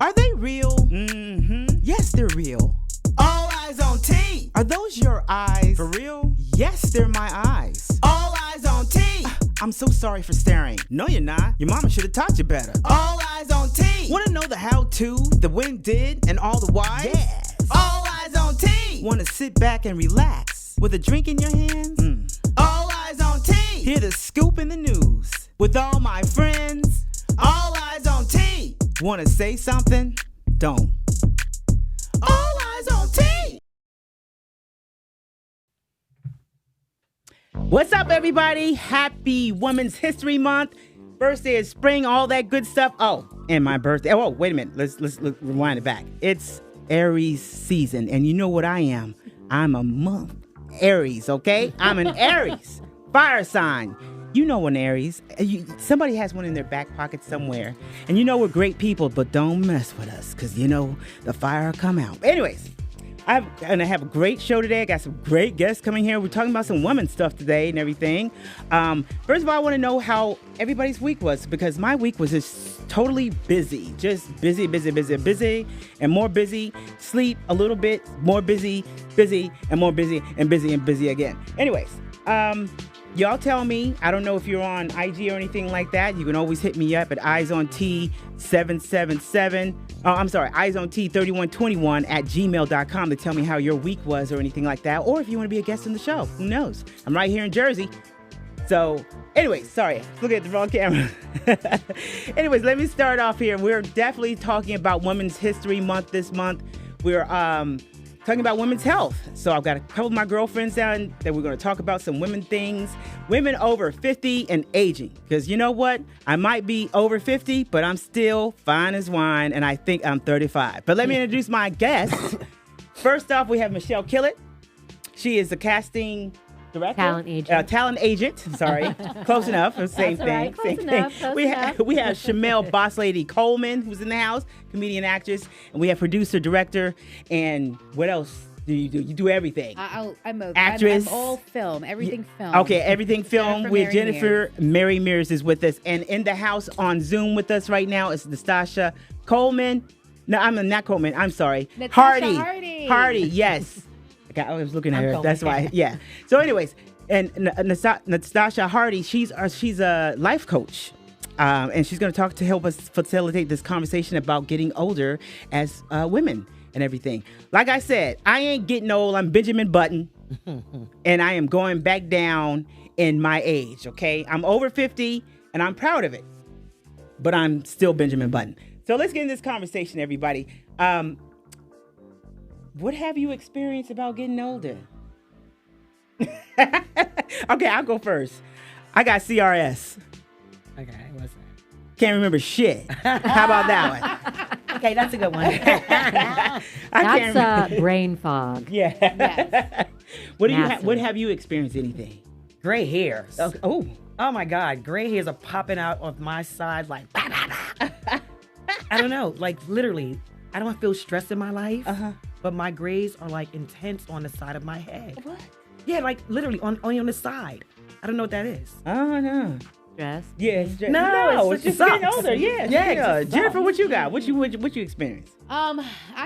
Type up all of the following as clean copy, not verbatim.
Are they real? Mm-hmm. Yes, they're real. All eyes on T. Are those your eyes? For real? Yes, they're my eyes. All eyes on T. I'm so sorry for staring. No, you're not. Your mama should have taught you better. All eyes on T. Want to know the how-to, the when did, and all the whys? Yes. All eyes on T. Want to sit back and relax with a drink in your hands? All eyes on T. Hear the scoop in the news with all my friends. All eyes on T. Want to say something? Don't. All eyes on T. What's up, everybody? Happy Women's History Month. First day of spring, all that good stuff. Oh, and my birthday. Oh, wait a minute. Let's rewind it back. It's Aries season, and you know what I am. I'm a month Aries, okay? I'm an Aries. Fire sign. You know an Aries. Somebody has one in their back pocket somewhere. And you know we're great people, but don't mess with us, because you know the fire will come out. Anyways, I'm going to have a great show today. I got some great guests coming here. We're talking about some women's stuff today and everything. First of all, I want to know how everybody's week was, because my week was just totally busy. Just busy, and more busy. Sleep a little bit, more busy, and more busy, and busy again. Anyways, y'all tell me. I don't know if you're on IG or anything like that. You can always hit me up at eyesont777. Oh, I'm sorry, eyesont3121 at gmail.com to tell me how your week was or anything like that. Or if you want to be a guest on the show, who knows? I'm right here in Jersey. So, anyways, sorry, looking at the wrong camera. Anyways, let me start off here. We're definitely talking about Women's History Month this month. We're talking about women's health. So I've got a couple of my girlfriends down that we're going to talk about some women things. Women over 50 and aging. Because you know what? I might be over 50, but I'm still fine as wine, and I think I'm 35. But let me introduce my guests. First off, we have Michelle Kilic. She is a casting director? Talent agent. Sorry. Close enough. Same thing. Right. Close enough. We have Shermelle Boss Lady Coleman, who's in the house, comedian, actress, and we have producer, director, and what else do you do? You do everything. I'm actress. I'm all film. Everything film. Okay, everything film. With Jennifer. Mears. Mary Mears is with us, and in the house on Zoom with us right now is Natasha Coleman. No, I'm not Coleman. I'm sorry. Natasha Hardee. Yes. I was looking at her. That's why. Yeah. So, anyways, and Natasha Hardee, she's a life coach, and she's going to help us facilitate this conversation about getting older as women and everything. Like I said, I ain't getting old. I'm Benjamin Button, and I am going back down in my age. Okay, I'm over 50, and I'm proud of it, but I'm still Benjamin Button. So let's get in this conversation, everybody. What have you experienced about getting older? Okay, I'll go first. I got CRS. Okay, what's that? Can't remember shit. How about that one? Okay, that's a good one. That's brain fog. Yeah. Yes. What have you experienced? Anything? Gray hairs. Oh my God, gray hairs are popping out of my side like. I don't know, like literally. I don't feel stress in my life, but my grays are like intense on the side of my head. What? Yeah, like literally on the side. I don't know what that is. Oh no. Stress? Yes. Yeah, No, it's just getting older. Yeah. Yeah. Jennifer, what you got? What you experience? I'm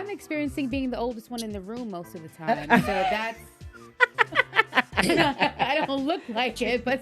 experiencing being the oldest one in the room most of the time. So that's I don't look like it, but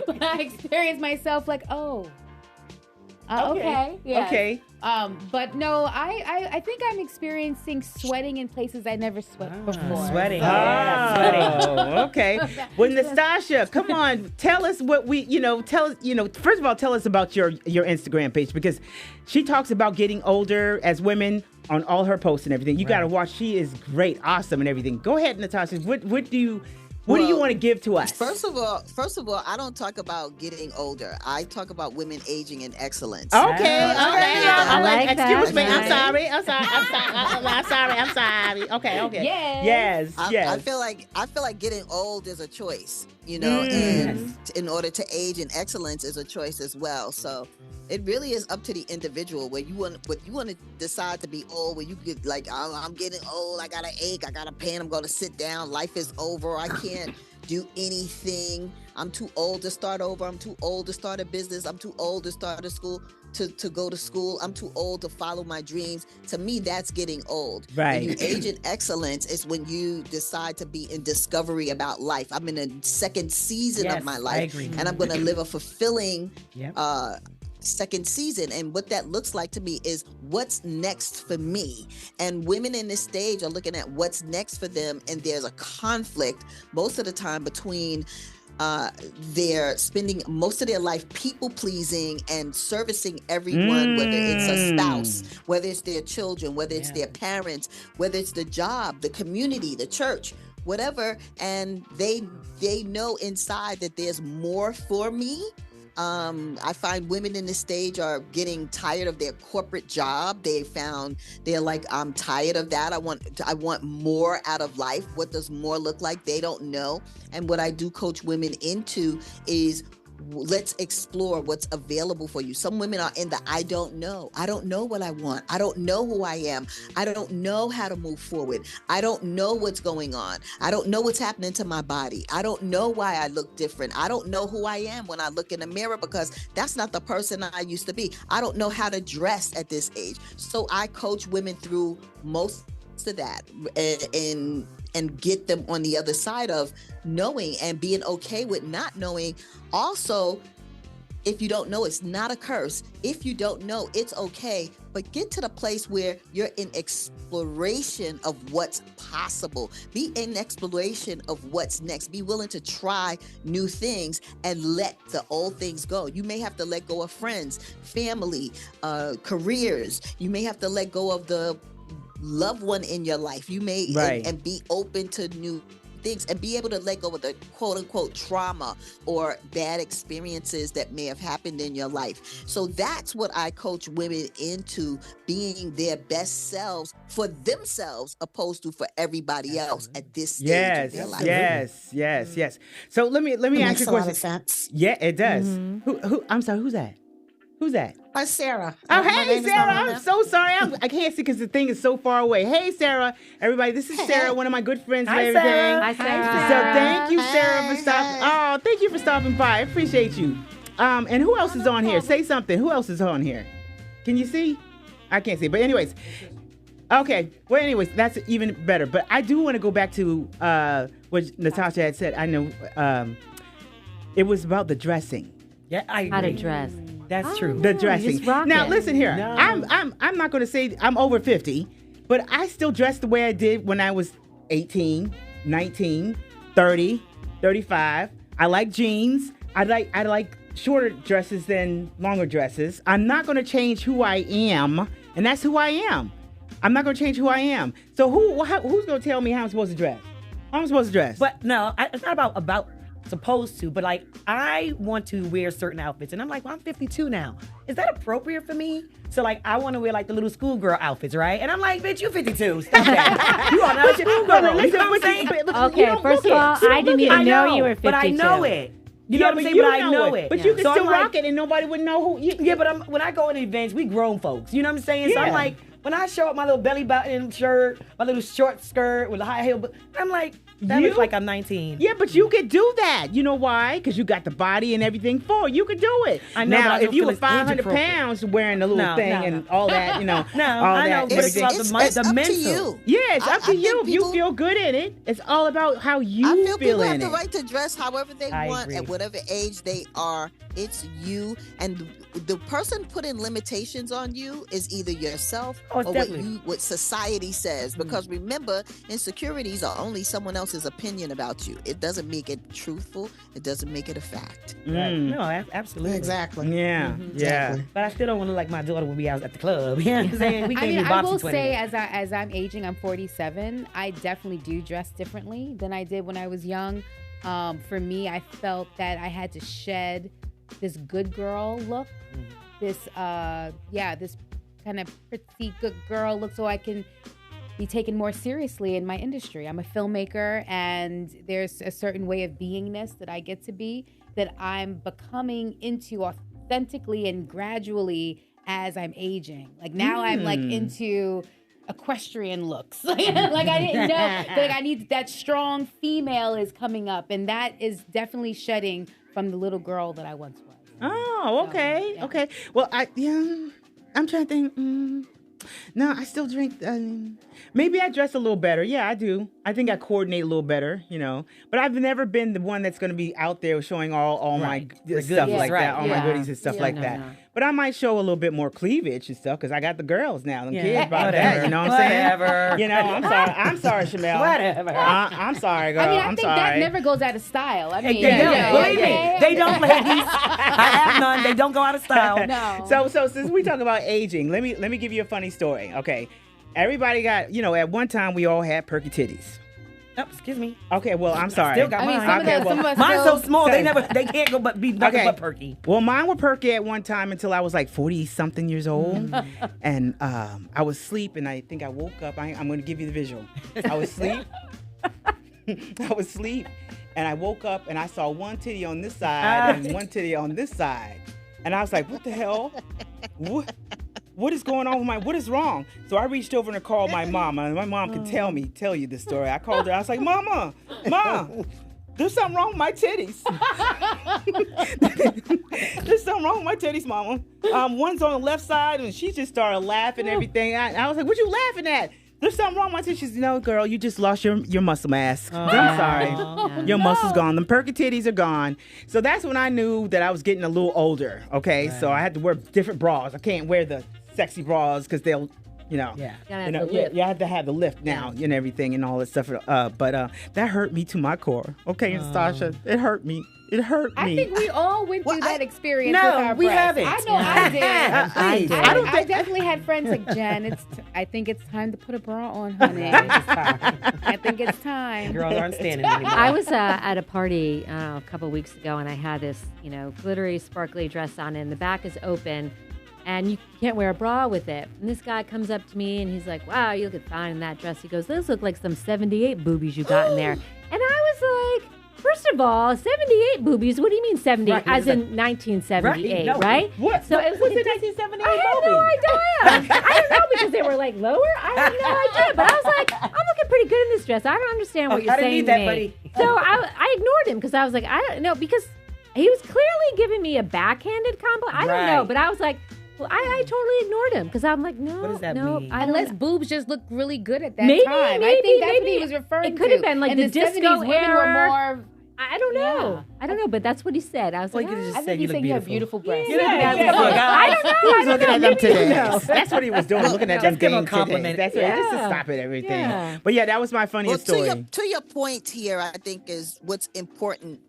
when I experience myself like, okay. Yeah. Okay. But no, I think I'm experiencing sweating in places I never sweat before. Sweating. Oh, okay. Well, Natasha, come on, tell us what first of all, tell us about your Instagram page, because she talks about getting older as women on all her posts and everything. You got to watch. She is great, awesome, and everything. Go ahead, Natasha. What do you want to give to us? First of all, I don't talk about getting older. I talk about women aging in excellence. Okay. I like that. Excuse me. Nice. I'm sorry. Okay. Yes. I feel like getting old is a choice, and in order to age in excellence is a choice as well. So it really is up to the individual where you want to decide to be old, where you get like, I'm getting old, I got an ache, I got a pain, I'm going to sit down, life is over, I can't can't do anything. I'm too old to start over. I'm too old to start a business. I'm too old to start a school, to go to school. I'm too old to follow my dreams. To me, that's getting old. Right. When you age in excellence is when you decide to be in discovery about life. I'm in a second season of my life. I agree. And I'm going to live a fulfilling Yep. second season. And what that looks like to me is what's next for me. And women in this stage are looking at what's next for them. And there's a conflict most of the time between they're spending most of their life people pleasing and servicing everyone, whether it's a spouse, whether it's their children, whether it's their parents, whether it's the job, the community, the church, whatever. And they know inside that there's more for me. I find women in this stage are getting tired of their corporate job. They're like, I'm tired of that. I want more out of life. What does more look like? They don't know. And what I do coach women into is, let's explore what's available for you. Some women are in the I don't know. I don't know what I want. I don't know who I am. I don't know how to move forward. I don't know what's going on. I don't know what's happening to my body. I don't know why I look different. I don't know who I am when I look in the mirror because that's not the person I used to be. I don't know how to dress at this age. So I coach women through most of that and get them on the other side of knowing and being okay with not knowing. Also, if you don't know, it's not a curse. If you don't know, it's okay. But get to the place where you're in exploration of what's possible. Be in exploration of what's next. Be willing to try new things and let the old things go. You may have to let go of friends, family, careers. You may have to let go of the loved one in your life. You may and be open to new things and be able to let go of the quote unquote trauma or bad experiences that may have happened in your life. So that's what I coach women into, being their best selves for themselves opposed to for everybody else at this stage of their life. Yes. So let me ask you a question. Makes a lot of sense. Yeah, it does. Who I'm sorry, who's that? Who's that? Sarah. Oh, My hey, name is Sara. Miranda. I'm so sorry. I can't see because the thing is so far away. Hey, Sara. Everybody, this is Sara, one of my good friends and everything. Sarah. Hi, Sarah. So thank you, Sara, for Hey, stopping. hey. Oh, thank you for stopping by. I appreciate you. And who else is on here? Say something. Who else is on here? Can you see? I can't see. But anyways. Okay. Well, anyways, that's even better. But I do want to go back to what Natasha had said. I know it was about the dressing. Yeah, I agree. How to dress. That's true. The dressing. just rock Now it. listen here. No. I'm not going to say I'm over 50, but I still dress the way I did when I was 18, 19, 30, 35. I like jeans. I like shorter dresses than longer dresses. I'm not going to change who I am, and that's who I am. I'm not going to change who I am. So who's going to tell me how I'm supposed to dress? How am I supposed to dress? But no, it's not about supposed to, but like I want to wear certain outfits, and I'm like, well, I'm 52 now. Is that appropriate for me? So like, I want to wear like the little schoolgirl outfits, right? And I'm like, bitch, you 52. Stop that. You are not a schoolgirl. You know what I'm saying? Okay, first of all, I didn't even know you were 52. But I know it. You know what I'm saying? you But I know it. But you can So still I'm like- rock it, and nobody would know who. Yeah, but when I go in events, we grown folks. You know what I'm saying? So Yeah. I'm like, when I show up my little belly button shirt, my little short skirt with a high heel, I'm like, that You- looks like I'm 19. Yeah, but you could do that. You know why? Because you got the body and everything for it. You could do it. I know, but Now, I if don't you feel were it's 500 age-appropriate. pounds wearing the little No, thing no, and no. all that, No, all I know, that, but it's everything. about the It's up mental. to you. Yeah, it's up to I you. think If you people- feel good in it, it's all about how you I feel people have in the it. right to dress however they I want agree. at whatever age they are. It's you, and the person putting limitations on you is either yourself Oh, it's or definitely. what society says. Because remember, insecurities are only someone else's opinion about you. It doesn't make it truthful. It doesn't make it a fact. Right. Mm. No, absolutely. Exactly. Yeah, yeah. Exactly. But I still don't want to look like my daughter when we out at the club. You know what I'm saying? We I can't mean, be I boxy will 20. say, as I'm aging, I'm 47. I definitely do dress differently than I did when I was young. For me, I felt that I had to shed this good girl look, this kind of pretty good girl look, so I can be taken more seriously in my industry. I'm a filmmaker, and there's a certain way of beingness that I get to be that I'm becoming into authentically and gradually as I'm aging. Like now I'm like into equestrian looks. Like I didn't know that I need that strong female is coming up, and that is definitely shedding from the little girl that I once was. Oh, okay, yeah. okay. Well, I'm trying to think. No, I still drink. Maybe I dress a little better. Yeah, I do. I think I coordinate a little better, But I've never been the one that's going to be out there showing all my stuff like that, all my goodies and stuff like that. But I might show a little bit more cleavage and stuff because I got the girls now. Them kids about that. You know what I'm saying? Whatever. I'm sorry, Shermelle. Whatever. I'm sorry, girl. I mean, I I'm think sorry. that never goes out of style. I mean, Believe me, they don't, ladies. I have none. They don't go out of style. No. So since we talk about aging, let me give you a funny story. Okay, everybody got at one time we all had perky titties. Oh, excuse me. Okay, well I'm sorry. Still got mine. Some of us mine's still- so small they can't go but be nothing but perky. Well, mine were perky at one time until I was like 40 something years old, and I was asleep, and I think I woke up. I'm going to give you the visual. I was asleep. I was asleep, and I woke up, and I saw one titty on this side and one titty on this side, and I was like, "What the hell? What is going on with what is wrong?" So I reached over and called my mom, and my mom could tell you this story. I called her. I was like, Mom, there's something wrong with my titties. There's something wrong with my titties, Mama. One's on the left side, and she just started laughing and everything. I was like, what you laughing at? There's something wrong with my titties. She said, no, girl, you just lost your muscle mass. I'm sorry. Your muscle's gone. The perky titties are gone. So that's when I knew that I was getting a little older, okay? Right. So I had to wear different bras. I can't wear the sexy bras because they'll, you have to have the lift now and everything and all that stuff. But that hurt me to my core. Okay, Natasha, it hurt me. It hurt me. I think we all went through that experience with our we breasts. haven't. I know I did. I I definitely had friends like, Jen, I think it's time to put a bra on, honey. I think it's time. Girls aren't standing anymore. I was at a party a couple of weeks ago, and I had this, glittery, sparkly dress on, and the back is open, and you can't wear a bra with it. And this guy comes up to me, and he's like, wow, you look fine in that dress. He goes, those look like some 78 boobies you got in there. And I was like, first of all, 78 boobies. What do you mean 78? Right, as in 1978, right? What? So What's the 1978 I had no idea. I don't know because they were like lower. I had no idea. But I was like, I'm looking pretty good in this dress. I don't understand what you're saying need to that, me. buddy. So I ignored him because I was like, I don't know, because he was clearly giving me a backhanded compliment. I don't know, but I was like, well, I totally ignored him because I'm like, no. What does that no, mean? Unless boobs just look really good at that Maybe, time. maybe, I think that's what maybe. he was referring to. It could have been like In the the disco 70s, women era. were more. I don't know. Yeah. I don't know, but that's what he said. I was Well, like, you could have I just think said he you said look you have beautiful. beautiful breasts. I don't know. He was looking at them titties. know. That's what he was doing, looking at them Just give him dang a compliment. titties. That's right. Just to Yeah. stop it, everything. Yeah. But yeah, that was my funniest story. To your point here, I think is what's important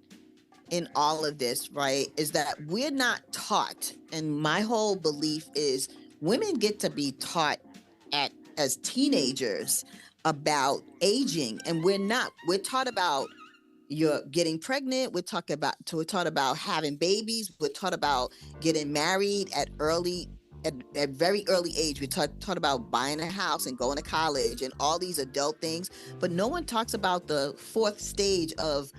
in all of this, right, is that we're not taught, and my whole belief is women get to be taught as teenagers about aging, and we're not. We're taught about you're getting pregnant. We're taught about having babies. We're taught about getting married at very early age. We're taught about buying a house and going to college and all these adult things, but no one talks about the fourth stage of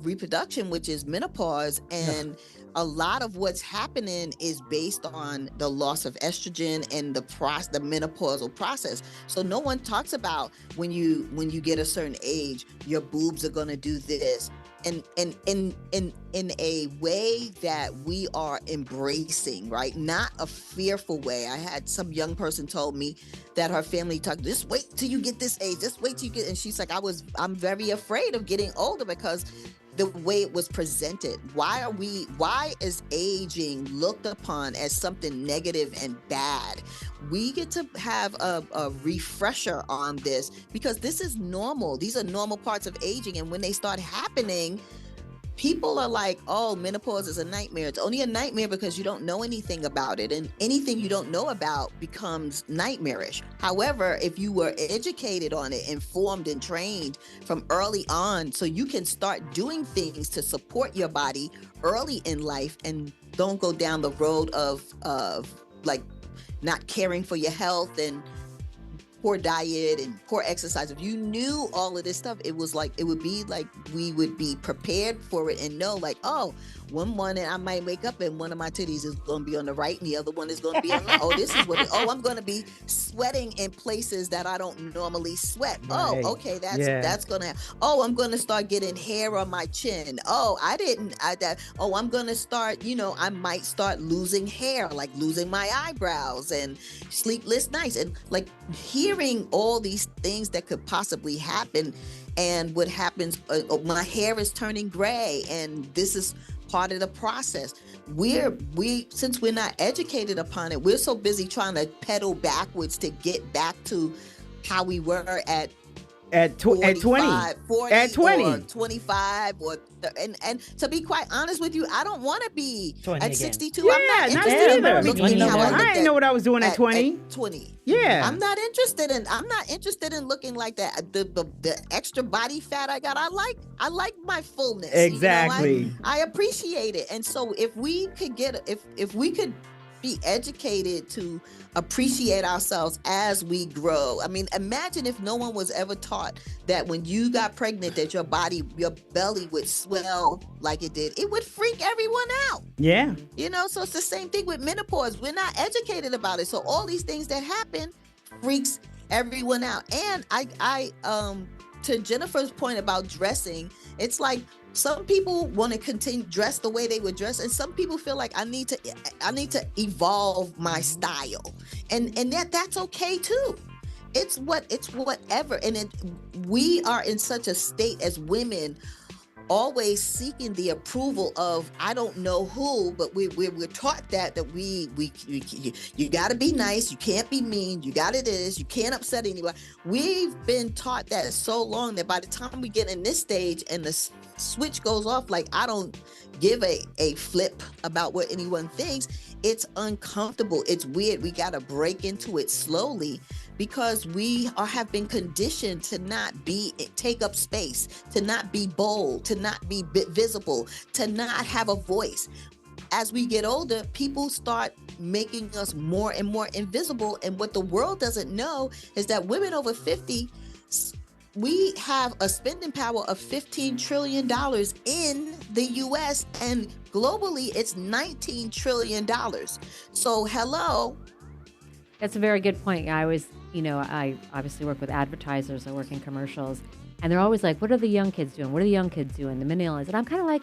reproduction, which is menopause. And a lot of what's happening is based on the loss of estrogen and the menopausal process. So no one talks about when you get a certain age, your boobs are going to do this. And in a way that we are embracing, right? Not a fearful way. I had some young person told me that her family talked, just wait till you get this age, just wait till you get, and she's like, I'm very afraid of getting older because the way it was presented. Why is aging looked upon as something negative and bad? We get to have a refresher on this because this is normal. These are normal parts of aging. And when they start happening, people are like, oh, menopause is a nightmare. It's only a nightmare because you don't know anything about it. And anything you don't know about becomes nightmarish. However, if you were educated on it, informed and trained from early on, so you can start doing things to support your body early in life and don't go down the road of like not caring for your health and poor diet and poor exercise. If you knew all of this stuff, it would be like we would be prepared for it and know like, oh, one morning I might wake up and one of my titties is going to be on the right and the other one is going to be on the this is what I'm going to be sweating in places that I don't normally sweat. Right. Oh, okay, that's going to I'm going to start getting hair on my chin. I'm going to start, I might start losing hair, like losing my eyebrows and sleepless nights, and like hearing all these things that could possibly happen. And what happens, my hair is turning gray, and this is part of the process. Since we're not educated upon it, we're so busy trying to pedal backwards to get back to how we were at 20 at 20 or 25 and to be quite honest with you, I don't want to be at 62. Yeah, I'm not not interested in either. looking how I didn't know what I was doing at 20. At 20. Yeah. I'm not interested in looking like that. The extra body fat I got, I like my fullness. Exactly. I appreciate it. And so if we could be educated to appreciate ourselves as we grow. I mean, imagine if no one was ever taught that when you got pregnant that your belly would swell like it did. It would freak everyone out. Yeah. So it's the same thing with menopause. We're not educated about it. So all these things that happen freaks everyone out. And I to Jennifer's point about dressing, it's like some people want to continue dress the way they would dress, and some people feel like I need to evolve my style, and that's okay too. It's whatever, and we are in such a state as women, always seeking the approval of I don't know who, but we're taught that you got to be nice, you can't be mean, you got to this, you can't upset anyone. We've been taught that so long that by the time we get in this stage and the switch goes off, like I don't give a flip about what anyone thinks. It's uncomfortable. It's weird. We got to break into it slowly, because we have been conditioned to not take up space, to not be bold, to not be visible, to not have a voice. As we get older, people start making us more and more invisible. And what the world doesn't know is that women over 50, we have a spending power of $15 trillion in the U.S. and globally it's $19 trillion. So hello. That's a very good point. I obviously work with advertisers. I work in commercials, and they're always like, what are the young kids doing? What are the young kids doing? The millennials. And I'm kind of like,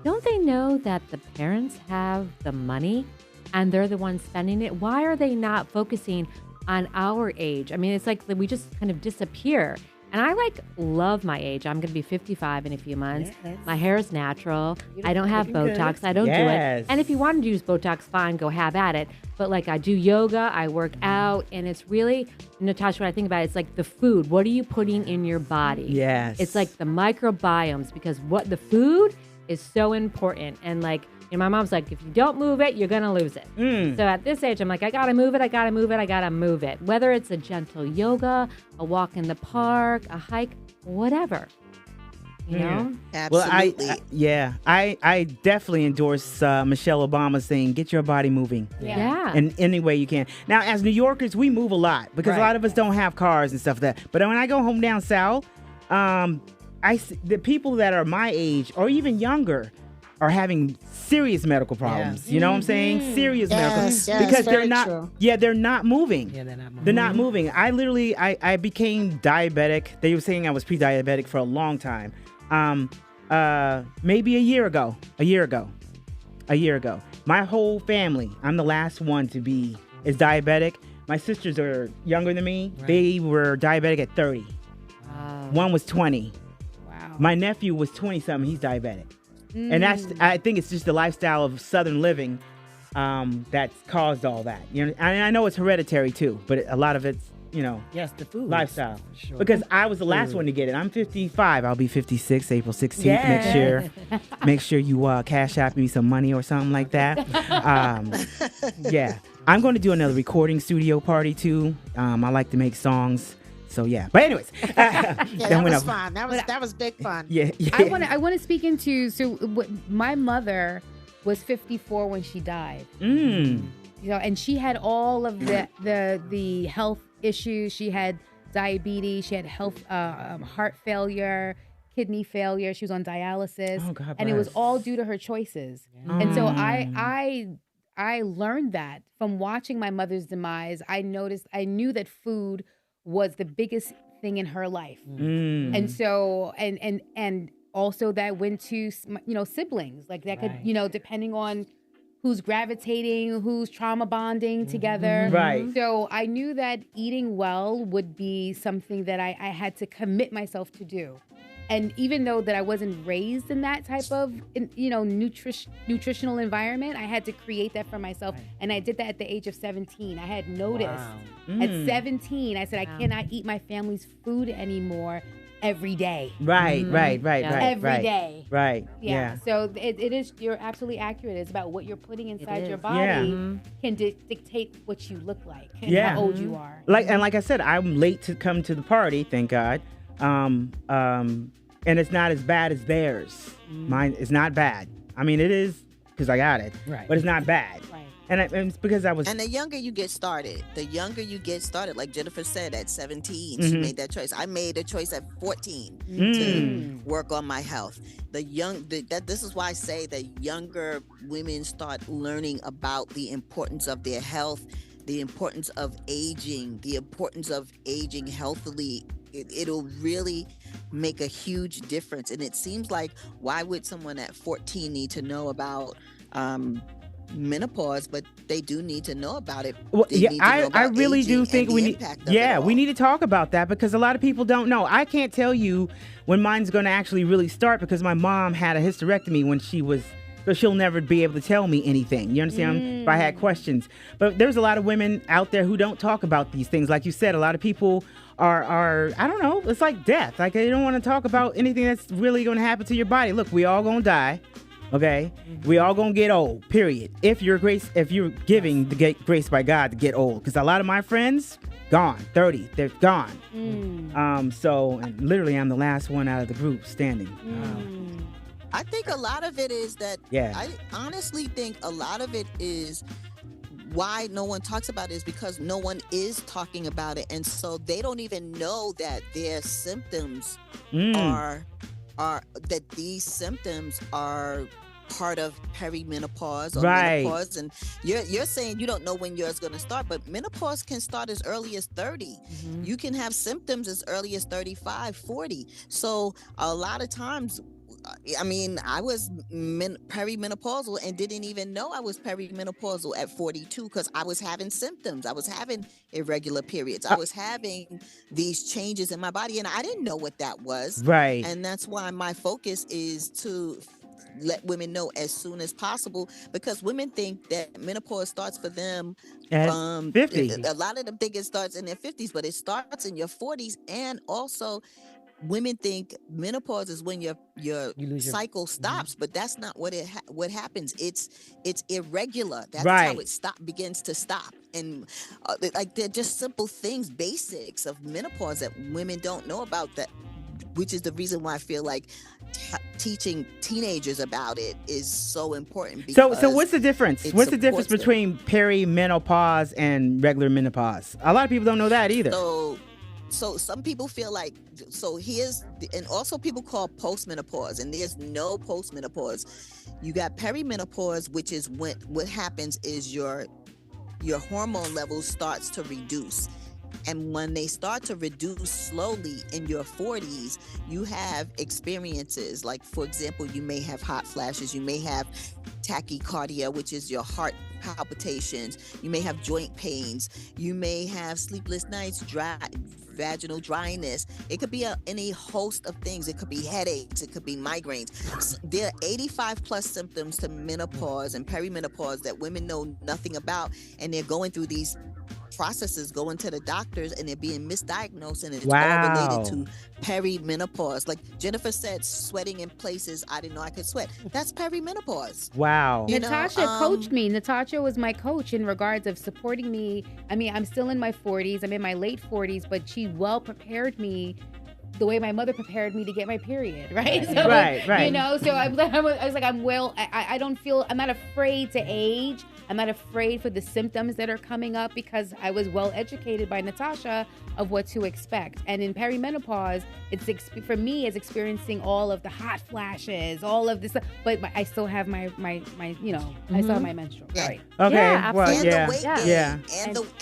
don't they know that the parents have the money and they're the ones spending it? Why are they not focusing on our age? I mean, it's like we just kind of disappear. And I love my age. I'm going to be 55 in a few months. Yes. My hair is natural. I don't have Botox. Good. I don't do it. And if you want to use Botox, fine, go have at it. But I do yoga, I work out, and it's really, Natasha, what I think about it, it's like the food. What are you putting in your body? Yes. It's like the microbiomes, because what the food is so important. And my mom's like, if you don't move it, you're going to lose it. So at this age, I'm like, I got to move it. I got to move it. I got to move it. Whether it's a gentle yoga, a walk in the park, a hike, whatever. You know? Absolutely. Well, I definitely endorse Michelle Obama saying, get your body moving. Yeah. In any way you can. Now, as New Yorkers, we move a lot because a lot of us don't have cars and stuff like that. But when I go home down south, the people that are my age or even younger are having serious medical problems. Yeah. You know what I'm saying? Serious medical because they're not moving. Yeah, they're not moving. They're not moving. I became diabetic. They were saying I was pre-diabetic for a long time. Maybe a year ago. My whole family, I'm the last one to be diabetic. My sisters are younger than me. Right. They were diabetic at 30. Wow. One was 20. Wow. My nephew was 20-something. He's diabetic. And I think it's just the lifestyle of Southern living that's caused all that. And I know it's hereditary too, but a lot of it's, yes, the food lifestyle. Sure. Because I was the last one to get it. I'm 55. I'll be 56 April 16th next year. Make sure you cash app me some money or something like that. Yeah. I'm going to do another recording studio party too. I like to make songs. So yeah, but anyways, that was fun. That was big fun. Yeah. I want to speak into my mother was 54 when she died. And she had all of the health issues. She had diabetes. She had heart failure, kidney failure. She was on dialysis. Oh, God and it was bless. all due to her choices. And so I learned that from watching my mother's demise. I knew that food was the biggest thing in her life. And so, and also that went to, siblings, like that could, depending on who's gravitating, who's trauma bonding together. Right. So I knew that eating well would be something that I had to commit myself to do. And even though that I wasn't raised in that type of, nutritional environment, I had to create that for myself. Right. And I did that at the age of 17. I had noticed at 17, I said, I cannot eat my family's food anymore every day. Right. Every Right. day. Right. Yeah. So it is, you're absolutely accurate. It's about what you're putting inside your body can dictate what you look like and how old you are. Like I said, I'm late to come to the party, thank God. And it's not as bad as theirs. Mine is not bad. I mean, it is because I got it, but it's not bad. Right. And it's because I was. And the younger you get started, like Jennifer said, at 17, she made that choice. I made a choice at 14 to work on my health. This is why I say that younger women start learning about the importance of their health, the importance of aging, healthily. It'll really make a huge difference. And it seems like, why would someone at 14 need to know about menopause? But they do need to know about it. Well, I really do think we need. We need to talk about that because a lot of people don't know. I can't tell you when mine's going to actually really start because my mom had a hysterectomy when she was. So she'll never be able to tell me anything. You understand? If I had questions. But there's a lot of women out there who don't talk about these things. Like you said, a lot of people are I don't know, it's like death. Like they don't want to talk about anything that's really going to happen to your body. Look, we all going to die. Okay? We all going to get old, period. If you're giving the grace by God to get old. Because a lot of my friends, gone. 30, they're gone. So and literally I'm the last one out of the group standing. I think a lot of it is that, I honestly think a lot of it is why no one talks about it is because no one is talking about it. And so they don't even know that their symptoms are that these symptoms are part of perimenopause or menopause. And you're saying you don't know when yours is going to start, but menopause can start as early as 30. You can have symptoms as early as 35, 40. So a lot of times, I mean, I was perimenopausal and didn't even know I was perimenopausal at 42 because I was having symptoms. I was having irregular periods. I was having these changes in my body, and I didn't know what that was. Right. And that's why my focus is to let women know as soon as possible, because women think that menopause starts for them at 50. A lot of them think it starts in their 50s, but it starts in your 40s. And also, women think menopause is when your cycle stops, but that's not what what happens. It's irregular. That's how it begins to stop. And like they're just simple things, basics of menopause that women don't know about, that which is the reason why I feel like teaching teenagers about it is so important. So what's the difference? What's the difference between perimenopause and regular menopause? A lot of people don't know that either. So some people feel like, and also people call postmenopause, and there's no postmenopause. You got perimenopause, which is when what happens is your hormone levels starts to reduce. And when they start to reduce slowly in your 40s, you have experiences like, for example, you may have hot flashes, you may have tachycardia, which is your heart palpitations, you may have joint pains, you may have sleepless nights, vaginal dryness. It could be any host of things. It could be headaches, it could be migraines. So there are 85 plus symptoms to menopause and perimenopause that women know nothing about, and they're going through these processes, going to the doctors, and they're being misdiagnosed, and it's all related to perimenopause. Like Jennifer said, sweating in places I didn't know I could sweat. That's perimenopause. Wow. Natasha coached me. Natasha was my coach in regards of supporting me. I mean, I'm still in my 40s. I'm in my late 40s, but she well prepared me the way my mother prepared me to get my period, right? So, right. You know, so I was like, I don't feel, I'm not afraid to age. I'm not afraid for the symptoms that are coming up because I was well educated by Natasha of what to expect. And in perimenopause, for me, it's experiencing all of the hot flashes, all of this, but I still have my I still have my menstrual. Yeah. Right. Okay. Yeah, well, And yeah. the weight gain. Yeah.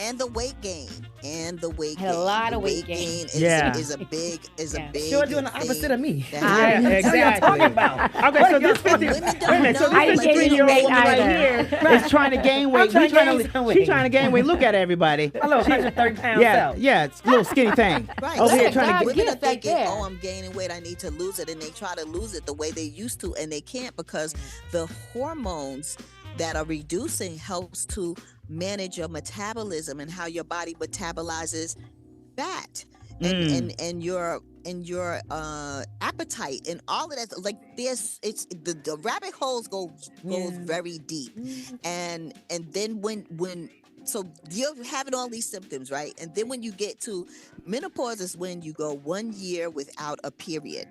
And the weight gain. And the weight gain. Had a lot The of weight gain. is a big Yeah. big You're doing the thing opposite of me. that Yeah, What are exactly. you talking about? Okay, so this 50, women wait don't a minute, so know, this like, 53-year-old weight woman right either. here is trying to gain weight. trying We to trying gain to, some she's weight. trying to gain weight. Look at everybody. A little 130-pound Yeah, self. yeah, it's a little skinny thing. Right. Over here Listen, trying to God, get. women are gift right thinking, there. oh, I'm gaining weight, I need to lose it, and they try to lose it the way they used to, and they can't because the hormones that are reducing helps to manage your metabolism and how your body metabolizes fat and your appetite and all of that. Like the rabbit holes goes very deep, and then when so you're having all these symptoms, right? And then when you get to menopause is when you go 1 year without a period.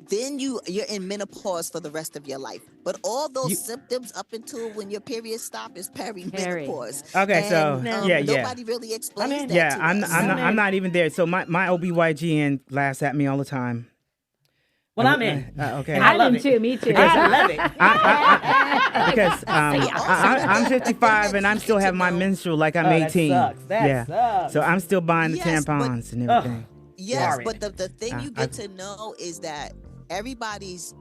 Then you're in menopause for the rest of your life. But all those symptoms up until when your period stop is perimenopause. Okay, so And, nobody really explains that. Yeah, to I'm us. I'm not even there. So my OBYGN laughs at me all the time. Well, I'm in. Okay. I I'm love in it. too. Me too. I love it. Because I'm 55 and I'm still having my menstrual like I'm Oh, that 18. sucks. That sucks. So I'm still buying the Yes, but- tampons and everything. Yes, Sorry. but the thing you get to know is that everybody's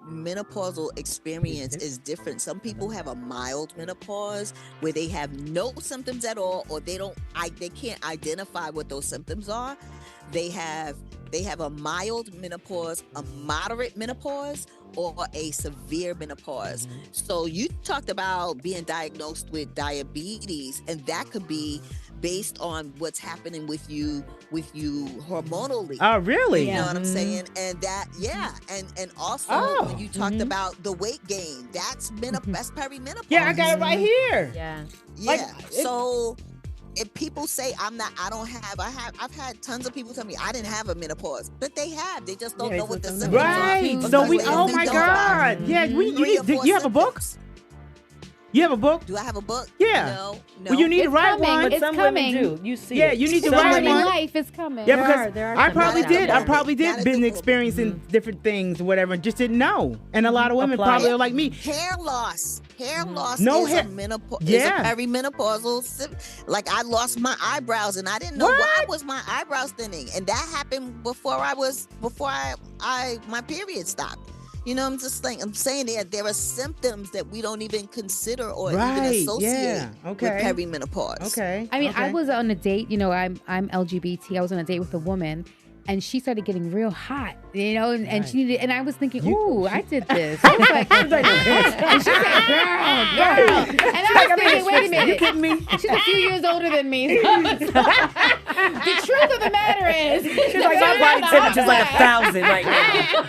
menopausal experience is different. Some people have a mild menopause where they have no symptoms at all, or they can't identify what those symptoms are. They have a mild menopause, a moderate menopause, or a severe menopause. So you talked about being diagnosed with diabetes, and that could be based on what's happening with you hormonally. Oh, really? You know what I'm saying? And that, and also when you talked about the weight gain, that's perimenopause. Yeah, I got it right here. Yeah. Yeah. So if people say I've had tons of people tell me I didn't have a menopause, but they have. They just don't know what the symptoms are. Right. because So they oh only my know God. about Yeah, 3 or 4 you have a book? symptoms. You have a book? Do I have a book? Yeah. No. Well, you need to It's write coming. one. But It's some coming. women do. You see Yeah, it. you need to Some write Starting women- one. life is coming. Yeah, There because are I some probably books out did. I there. probably did Not been a- experiencing different things, whatever, and just didn't know. And a lot of women Apply probably it. are like me. Hair loss. Hair loss No is hair- a menopause. Yeah. Is a perimenopausal. Like I lost my eyebrows and I didn't know why was my eyebrows thinning, and that happened before my period stopped. You know, I'm saying there are symptoms that we don't even consider or even associate with perimenopause. Okay. I mean, I okay. was on a date. You know, I'm LGBT. I was on a date with a woman, and she started getting real hot. You know, and she needed. And I was thinking, ooh, I did this. I was like, and she said, girl. And I was thinking, wait a minute. You kidding me? She's a few years older than me. The truth of the matter is, She's like, my body temperature's like 1,000 right now.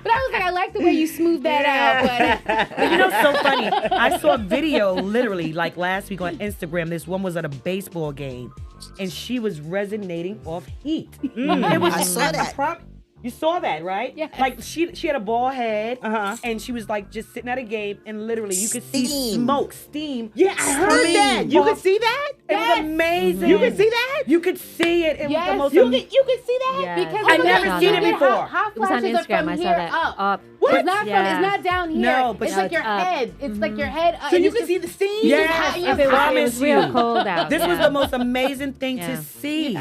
But I was like, I like the way you smoothed that out. But you know, it's so funny. I saw a video literally like last week on Instagram. This one was at a baseball game, and she was resonating off heat. It was I saw that. You saw that, right? Yeah. Like she had a bald head, and she was like just sitting at a game, and literally you could see Steam. smoke, steam. Yeah, I heard that. You could see that? It was amazing. You could see that? You could see it. It was the most. You could see that? Yeah. Because I've look never at- seen look it at before. Hot It was on flashes are Instagram. from I saw here that. up. Up. It's not Yeah. from. It's not down here. No, but it's like your up. head. It's like your head. So and you it's could see the steam? Yes, If I If it promise was real you. cold out. This was the most amazing thing Yeah. to see.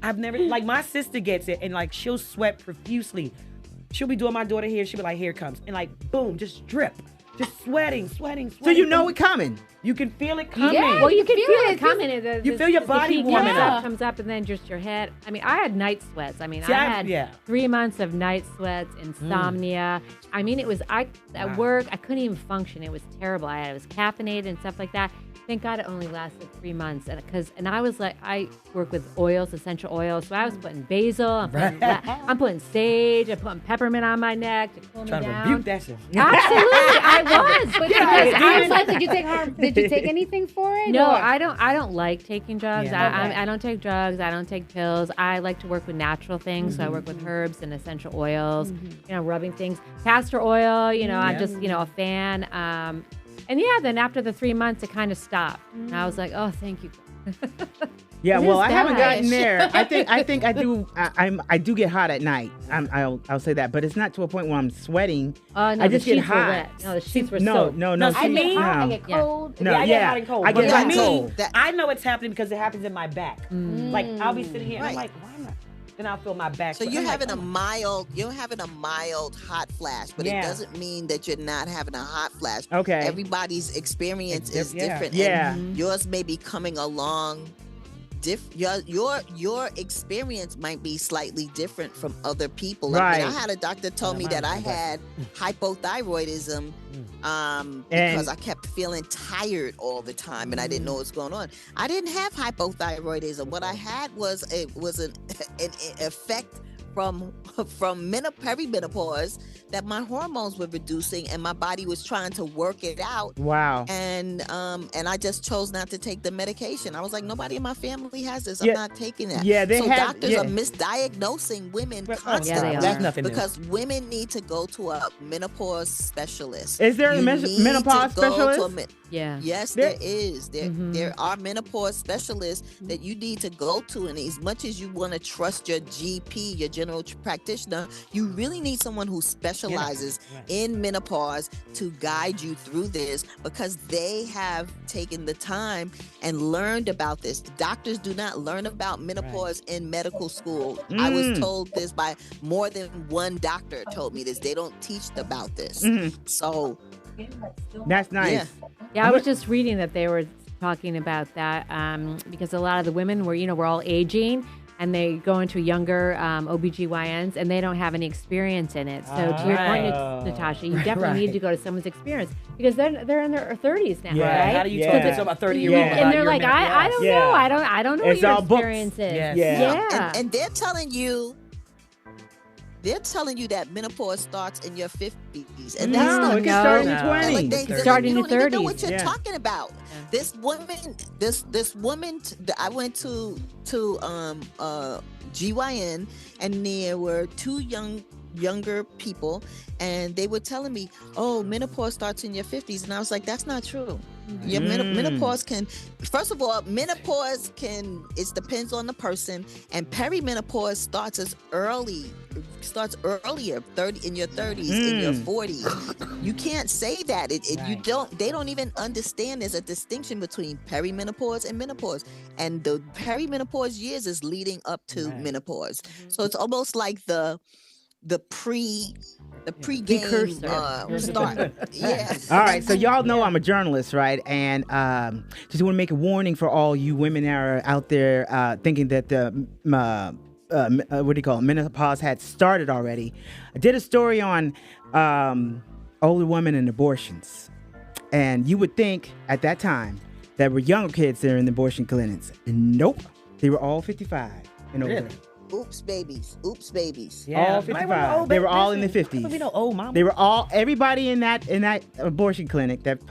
I've never, like, my sister gets it, and like she'll sweat profusely. She'll be doing my daughter here. She'll be like, here it comes, and like boom, just drip, just sweating. So you know it coming. You can feel it coming. Yeah. Well, you can feel feel it. it coming. You feel your body heat warming up. comes up, and then just your head. I mean, I had night sweats. I mean, See, I had 3 months of night sweats, insomnia. I mean, it was at work. I couldn't even function. It was terrible. I was caffeinated and stuff like that. Thank God it only lasted 3 months, and I was like, I work with oils, essential oils, so I was putting basil, I'm putting sage, I'm putting peppermint on my neck to cool me Trying to down. rebuke that shit. Absolutely, I was. But I was like, did you take anything for it? No, or? I don't like taking drugs. Yeah. I don't take drugs. I don't take pills. I like to work with natural things. So I work with herbs and essential oils, rubbing things. Castor oil, I'm just, a fan. And yeah, then after the 3 months, it kind of stopped. And I was like, oh, thank you. Yeah, It well, is I haven't bad. gotten there. I think I do. I do get hot at night. I'll say that, but it's not to a point where I'm sweating. No, I just the get sheets were hot. wet. No, the sheets were No, soaked. no. I see, mean, I no. get cold. No, I yeah. get hot and cold. I get But hot for and me, cold. I know it's happening because it happens in my back. Mm. Like I'll be sitting here and I'm Right. like, why am I? Then I'll feel my back. So I'm you're like, having oh a my- mild hot flash, but Yeah. it doesn't mean that you're not having a hot flash. Okay. Everybody's experience It's is diff- yeah. different. Yeah. And yours may be coming along your experience might be slightly different from other people. I mean, I Right. had a doctor told me that I had hypothyroidism because And- I kept feeling tired all the time and I didn't know what's going on. I didn't have hypothyroidism. What I had was an effect from perimenopause that my hormones were reducing and my body was trying to work it out. Wow. And I just chose not to take the medication. I was like, nobody in my family has this. Yeah. I'm not taking that. Yeah, they so have- doctors yeah. are misdiagnosing women Well, constantly. they are. That's nothing new. because women need to go to a menopause specialist. Is there a You need to menopause go to a specialist? men- Yeah. Yes, There- there is. There are menopause specialists that you need to go to, and as much as you want to trust your GP, your general practitioner, you really need someone who specializes in menopause to guide you through this because they have taken the time and learned about this. Doctors do not learn about menopause in medical school. I was told this by more than one doctor told me this. They don't teach about this. So That's nice. Yeah. Yeah, I was just reading that they were talking about that because a lot of the women we're all aging and they go into younger OBGYNs and they don't have any experience in it. So to your point, Natasha, you definitely need to go to someone's experience because they're in their 30s now, Yeah. right? How do you Yeah. talk to about 30-year-old? Yeah. And they're like, I don't Yeah. know. I don't know It's what your all books. experience is. Yes. Yeah. And they're telling you that menopause starts in your 50s, and that's No, not it can start in No. your and, 20s. like, they Start in you your don't even know 30s. what you're Yeah. talking about. This woman, I went to GYN, and there were two younger people, and they were telling me, "Oh, menopause starts in your 50s," and I was like, "That's not true. Your menopause can, first of all, it depends on the person, and perimenopause starts earlier, in your 30s, in your 40s. You can't say that. They don't even understand there's a distinction between perimenopause and menopause, and the perimenopause years is leading up to menopause. So it's almost like the pre-game start. Yeah. All right, so y'all know I'm a journalist, right? And just want to make a warning for all you women that are out there thinking that the menopause had started already. I did a story on older women and abortions, and you would think at that time that were younger kids there in the abortion clinics. Nope, they were all 55 and older. Really? Oops, babies. Yeah. All 55. They were all in the 50s. We know old mama. They were all, everybody in that abortion clinic, that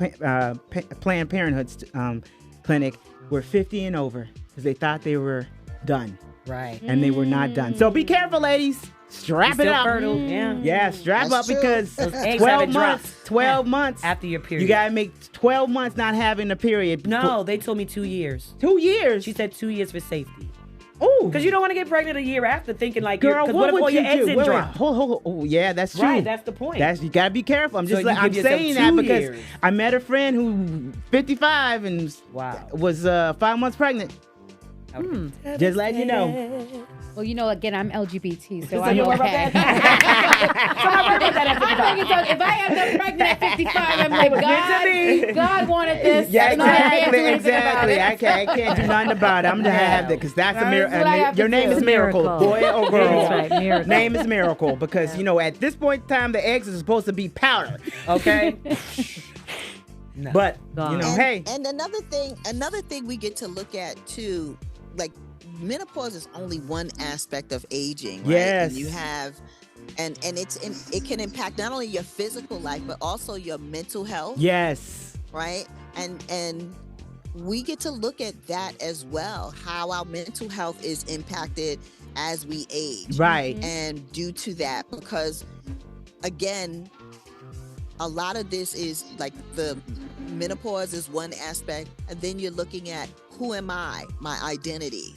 Planned Parenthood clinic, were 50 and over because they thought they were done, Right. and they were not done. So be careful, ladies. Strap it Still up. fertile. Yeah. Yeah, strap That's up true. because Those eggs 12 haven't months. dropped. 12 months After your period. You gotta make 12 months not having a period. No, they told me 2 years. 2 years. She said 2 years for safety. "Oh, Because you don't want to get pregnant a year after thinking like, girl, because what if all would your you eggs do?" didn't Wait, drop? hold. Oh, yeah, that's true. Right, that's the point. You gotta be careful. I'm So just you I'm give yourself saying that 2 because years. I met a friend who 55 and Wow. was 5 months pregnant. Just letting you know. Well, again, I'm LGBT, so So I'm you worry about okay. that? So I'm worried about that after the I'm thinking, so if I end up pregnant at 55, I'm like, meant to God wanted this. Yeah, and I can't do anything about exactly. it. I can't do nothing about it. I'm gonna have that because that's a That's what I have Your to name do. is Miracle, Miracle. boy or girl. That's right, Miracle. Name is Miracle because at this point in time the eggs are supposed to be powder. Okay. No. But God. hey, And another thing we get to look at too, like menopause is only one aspect of aging, right? Yes. And you have and it can impact not only your physical life but also your mental health, yes, right? And we get to look at that as well, how our mental health is impacted as we age. right. And due to that, because again, a lot of this is like the menopause is one aspect, and then you're looking at who am I, my identity,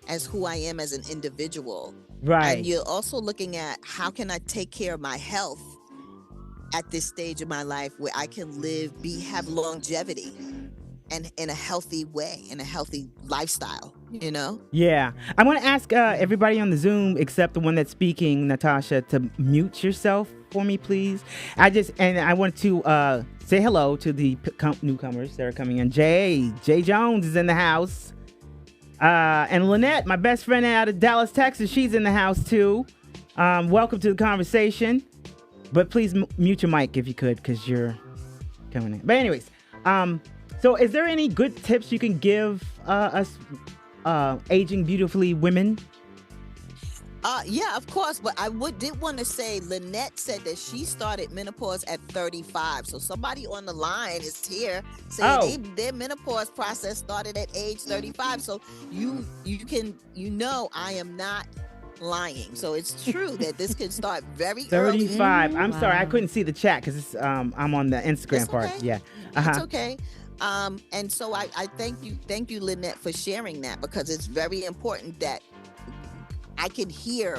as who I am as an individual. Right. And you're also looking at how can I take care of my health at this stage of my life where I can have longevity and in a healthy way, in a healthy lifestyle, you know? Yeah. I want to ask everybody on the Zoom, except the one that's speaking, Natasha, to mute yourself for me, please. I want to say hello to the newcomers that are coming in. Jay Jones is in the house. And Lynette, my best friend out of Dallas, Texas, she's in the house too. Welcome to the conversation. But please mute your mic if you could, because you're coming in. But anyways, so is there any good tips you can give us aging beautifully women? Yeah, of course. But I did want to say, Lynette said that she started menopause at 35. So somebody on the line is here saying their menopause process started at age 35. So you I am not lying. So it's true that this can start very 35. early. I'm sorry, I couldn't see the chat because I'm on the Instagram part. Okay. Yeah. It's okay. And so I thank you, Lynette, for sharing that, because it's very important that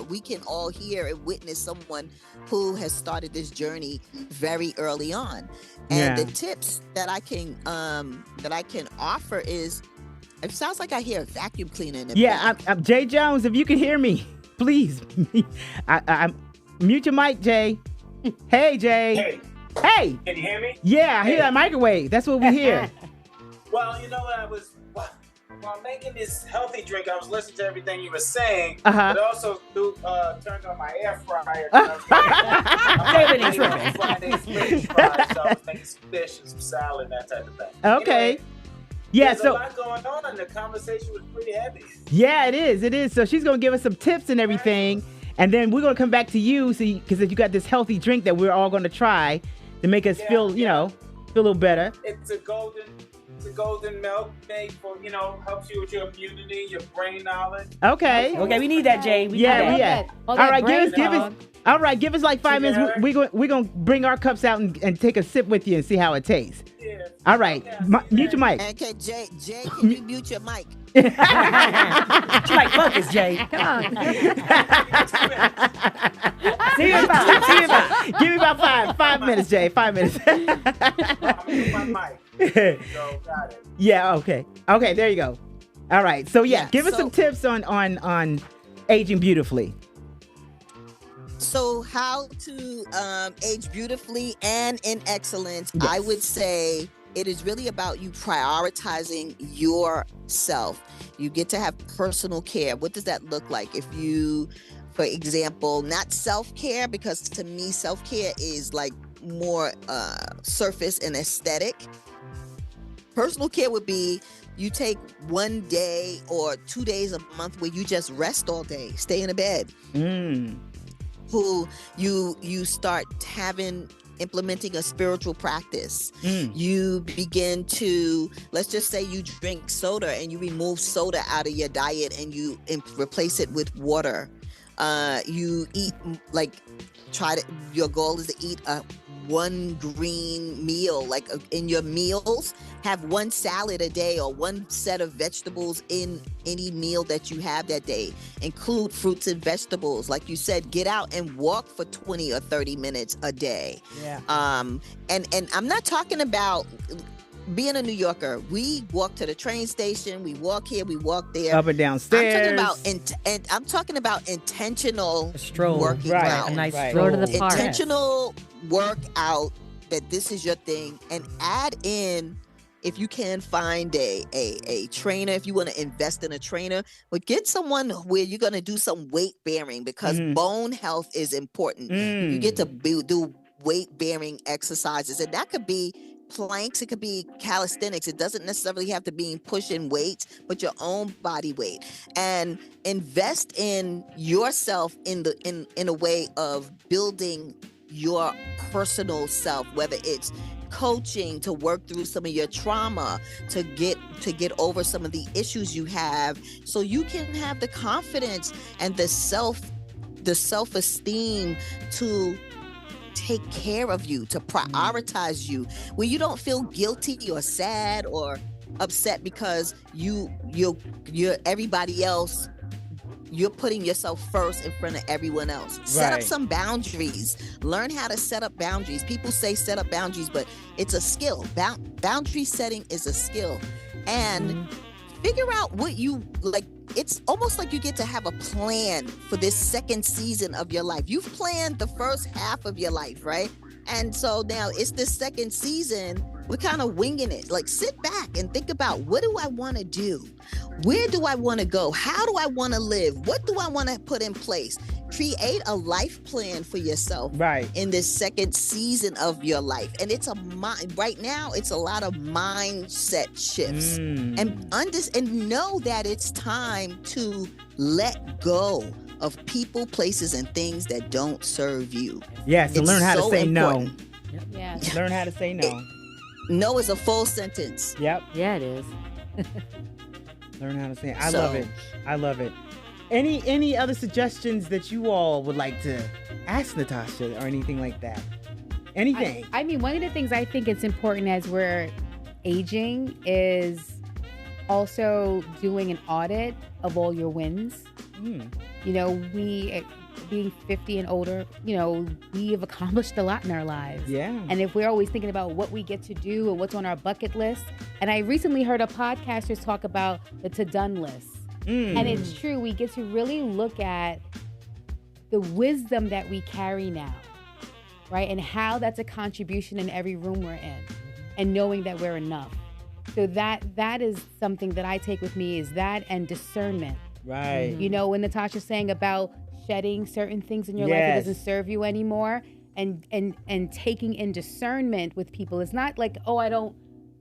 we can all hear and witness someone who has started this journey very early on. And the tips that I can offer is, it sounds like I hear a vacuum cleaner in the back. I'm Jay Jones. If you can hear me, please, I mute your mic, Jay. Hey, Jay. Hey. Can you hear me? Yeah, I hear that microwave. That's what we hear. Well, you know what, while making this healthy drink, I was listening to everything you were saying, Uh-huh. but also turned on my air fryer. Friday's fish fries, so I was making some fish and some salad and that type of thing. Okay. Anyway, Yeah, there's so a lot going on, and the conversation was pretty heavy. yeah, it is. So she's gonna give us some tips and everything, and then we're gonna come back to you, because you got this healthy drink that we're all gonna try to make us feel a little better. It's a golden milk made for, helps you with your immunity, your brain knowledge. Okay, we need that, Jay. All right, all right, give us like 5 minutes. We're gonna bring our cups out and take a sip with you and see how it tastes. Yeah. All right, mute your mic. Okay, Jay, can you mute your mic? She like focus, Jay. Come on. See you about. Give me about 5 minutes, Jay. 5 minutes. I'm my mic. So, got it. Yeah. Okay. There you go. All right. So give us some tips on aging beautifully. So how to age beautifully and in excellence? Yes. I would say it is really about you prioritizing yourself. You get to have personal care. What does that look like? If you, for example, not self-care, because to me, self-care is like more surface and aesthetic. Personal care would be you take 1 day or 2 days a month where you just rest all day, stay in a bed. Who you start implementing a spiritual practice. You begin to, let's just say you drink soda and you remove soda out of your diet and you replace it with water. You eat your goal is to eat one green meal, in your meals, have one salad a day or one set of vegetables in any meal that you have that day. Include fruits and vegetables. Like you said, get out and walk for 20 or 30 minutes a day. Yeah. And I'm not talking about being a New Yorker. We walk to the train station, we walk here, we walk there. Up and down stairs. I'm talking about intentional stroll, working right, out. a nice Go stroll. to the park. Intentional workout, that this is your thing, and add in, if you can find a trainer, if you want to invest in a trainer, but get someone where you're going to do some weight bearing, because bone health is important. You get to do weight bearing exercises, and that could be planks, it could be calisthenics. It doesn't necessarily have to be pushing weights, but your own body weight. And invest in yourself in a way of building your personal self, whether it's coaching to work through some of your trauma, to get over some of the issues you have, so you can have the confidence and the self-esteem to take care of you, to prioritize you, where you don't feel guilty or sad or upset because you're everybody else. You're putting yourself first in front of everyone else. Set up some boundaries. Learn how to set up boundaries. People say set up boundaries, but it's a skill. Boundary setting is a skill. And figure out what you like. It's almost like you get to have a plan for this second season of your life. You've planned the first half of your life, right? And so now it's the second season. We're kind of winging it. Like, sit back and think about, what do I want to do? Where do I want to go? How do I want to live? What do I want to put in place? Create a life plan for yourself in this second season of your life. And it's right now, it's a lot of mindset shifts. And know that it's time to let go of people, places, and things that don't serve you. Yes, and learn how to say important. no. Yeah. Learn how to say no. No is a full sentence. Yep. Yeah, it is. Learn how to say it. I love it. I love it. Any other suggestions that you all would like to ask Natasha or anything like that? Anything? I mean, one of the things I think it's important as we're aging is also doing an audit of all your wins. You know, we being 50 and older, you know, we have accomplished a lot in our lives. Yeah. And if we're always thinking about what we get to do and what's on our bucket list, and I recently heard a podcaster talk about the to-done list. And it's true, we get to really look at the wisdom that we carry now, right? And how that's a contribution in every room we're in, and knowing that we're enough. So that is something that I take with me, is that and discernment. Right. You know, when Natasha's saying about shedding certain things in your life that doesn't serve you anymore, and taking in discernment with people. It's not like, oh, I don't,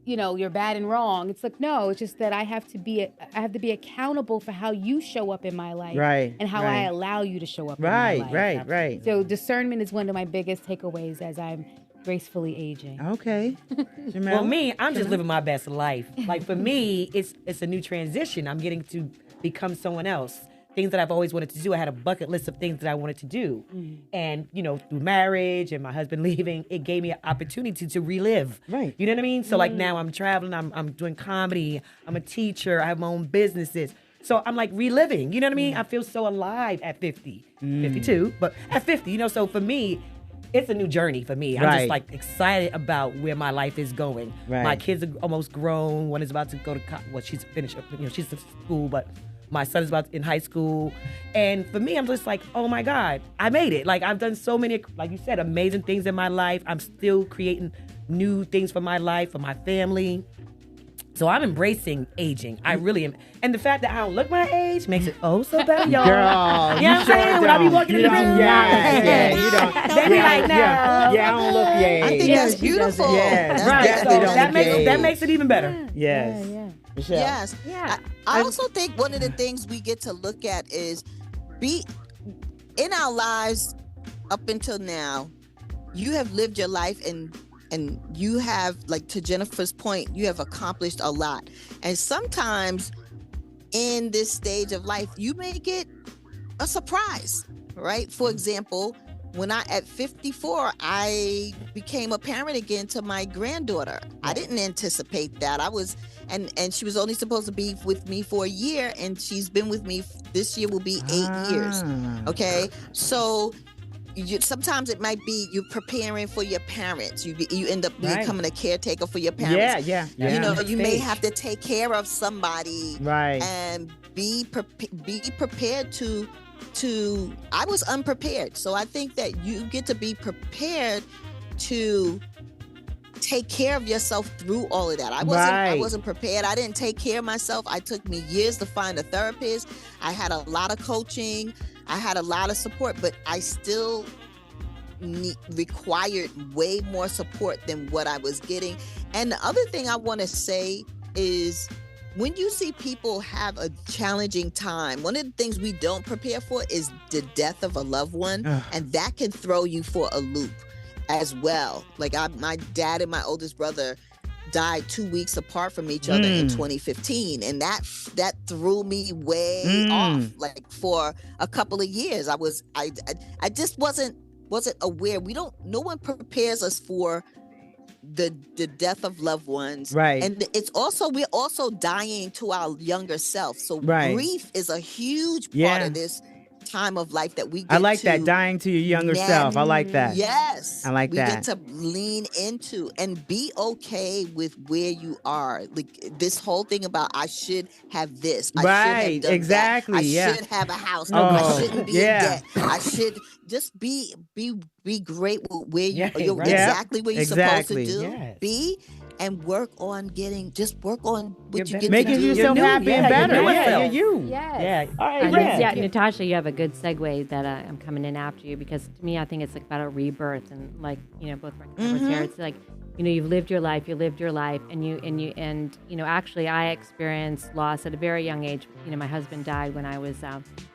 you know, you're bad and wrong. It's like, no, it's just that I have to be accountable for how you show up in my life, and how I allow you to show up in my life. Right. So discernment is one of my biggest takeaways as I'm gracefully aging. Okay. Shermelle? Well, me, I'm just living my best life. Like, for me, it's a new transition. I'm getting to become someone else. Things that I've always wanted to do. I had a bucket list of things that I wanted to do. And, you know, through marriage and my husband leaving, it gave me an opportunity to relive. Right. You know what I mean? So, like, now I'm traveling, I'm doing comedy, I'm a teacher, I have my own businesses. So I'm like reliving, you know what I mean? I feel so alive at 50, 52, but at 50, you know, so for me, it's a new journey for me. I'm just like excited about where my life is going. My kids are almost grown. One is about to go to she's finished, you know, she's in school, but my son is about in high school. And for me, I'm just like, oh my God, I made it. Like, I've done so many, like you said, amazing things in my life. I'm still creating new things for my life, for my family. So I'm embracing aging. I really am. And the fact that I don't look my age makes it so better, y'all. Girl, you know what I'm saying? When I be walking in the room, you don't. They be like, no. Yeah, I don't look your age. I think that's beautiful. Yes. Right. So that makes it even better. Yes. Michelle. Yes. Yeah. I also think one of the things we get to look at is be in our lives up until now, you have lived your life and you have, like, to Jennifer's point, you have accomplished a lot. And sometimes in this stage of life, you may get a surprise, right? For example, when at 54, I became a parent again to my granddaughter. I didn't anticipate that. And she was only supposed to be with me for a year, and she's been with me, this year will be 8 years. Okay. So sometimes it might be you're preparing for your parents. You end up becoming a caretaker for your parents. Yeah. You know, you may have to take care of somebody. Right. And be prepared to I was unprepared. So I think that you get to be prepared to take care of yourself through all of that. I wasn't prepared. I didn't take care of myself. It took me years to find a therapist. I had a lot of coaching. I had a lot of support, but I still required way more support than what I was getting. And the other thing I want to say is, when you see people have a challenging time, one of the things we don't prepare for is the death of a loved one, and that can throw you for a loop as well. Like, my dad and my oldest brother died 2 weeks apart from each other in 2015, and that threw me way off. Like, for a couple of years, I just wasn't wasn't aware. No one prepares us for the death of loved ones. Right. And we're also dying to our younger self. So Right. grief is a huge part of this time of life that we get I like that, dying to your younger self. I like that. Yes. I like we that. get to lean into and be okay with where you are. Like this whole thing about I should have this. I should have done exactly. that. I should have a house. I shouldn't be in debt. I should just be great with where you're exactly where you're supposed to do. Yes. Be and work on what you get to do. Making yourself happy and better. You're you. Yes. Yeah. All right. Natasha, you have a good segue that I'm coming in after you, because to me, I think it's like about a rebirth, and like, both my covers here. It's like, you've lived your life, and actually I experienced loss at a very young age. My husband died when I was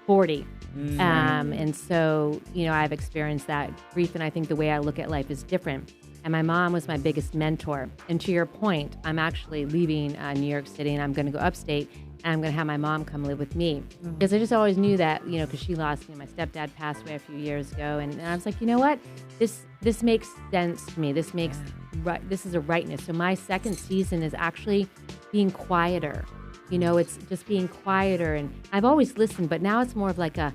40. And so, I've experienced that grief, and I think the way I look at life is different. And my mom was my biggest mentor. And to your point, I'm actually leaving New York City, and I'm going to go upstate, and I'm going to have my mom come live with me. Because I just always knew that, because she lost, my stepdad passed away a few years ago. And I was like, you know what? This makes sense to me. This is a rightness. So my second season is actually being quieter. It's just being quieter. And I've always listened, but now it's more of like a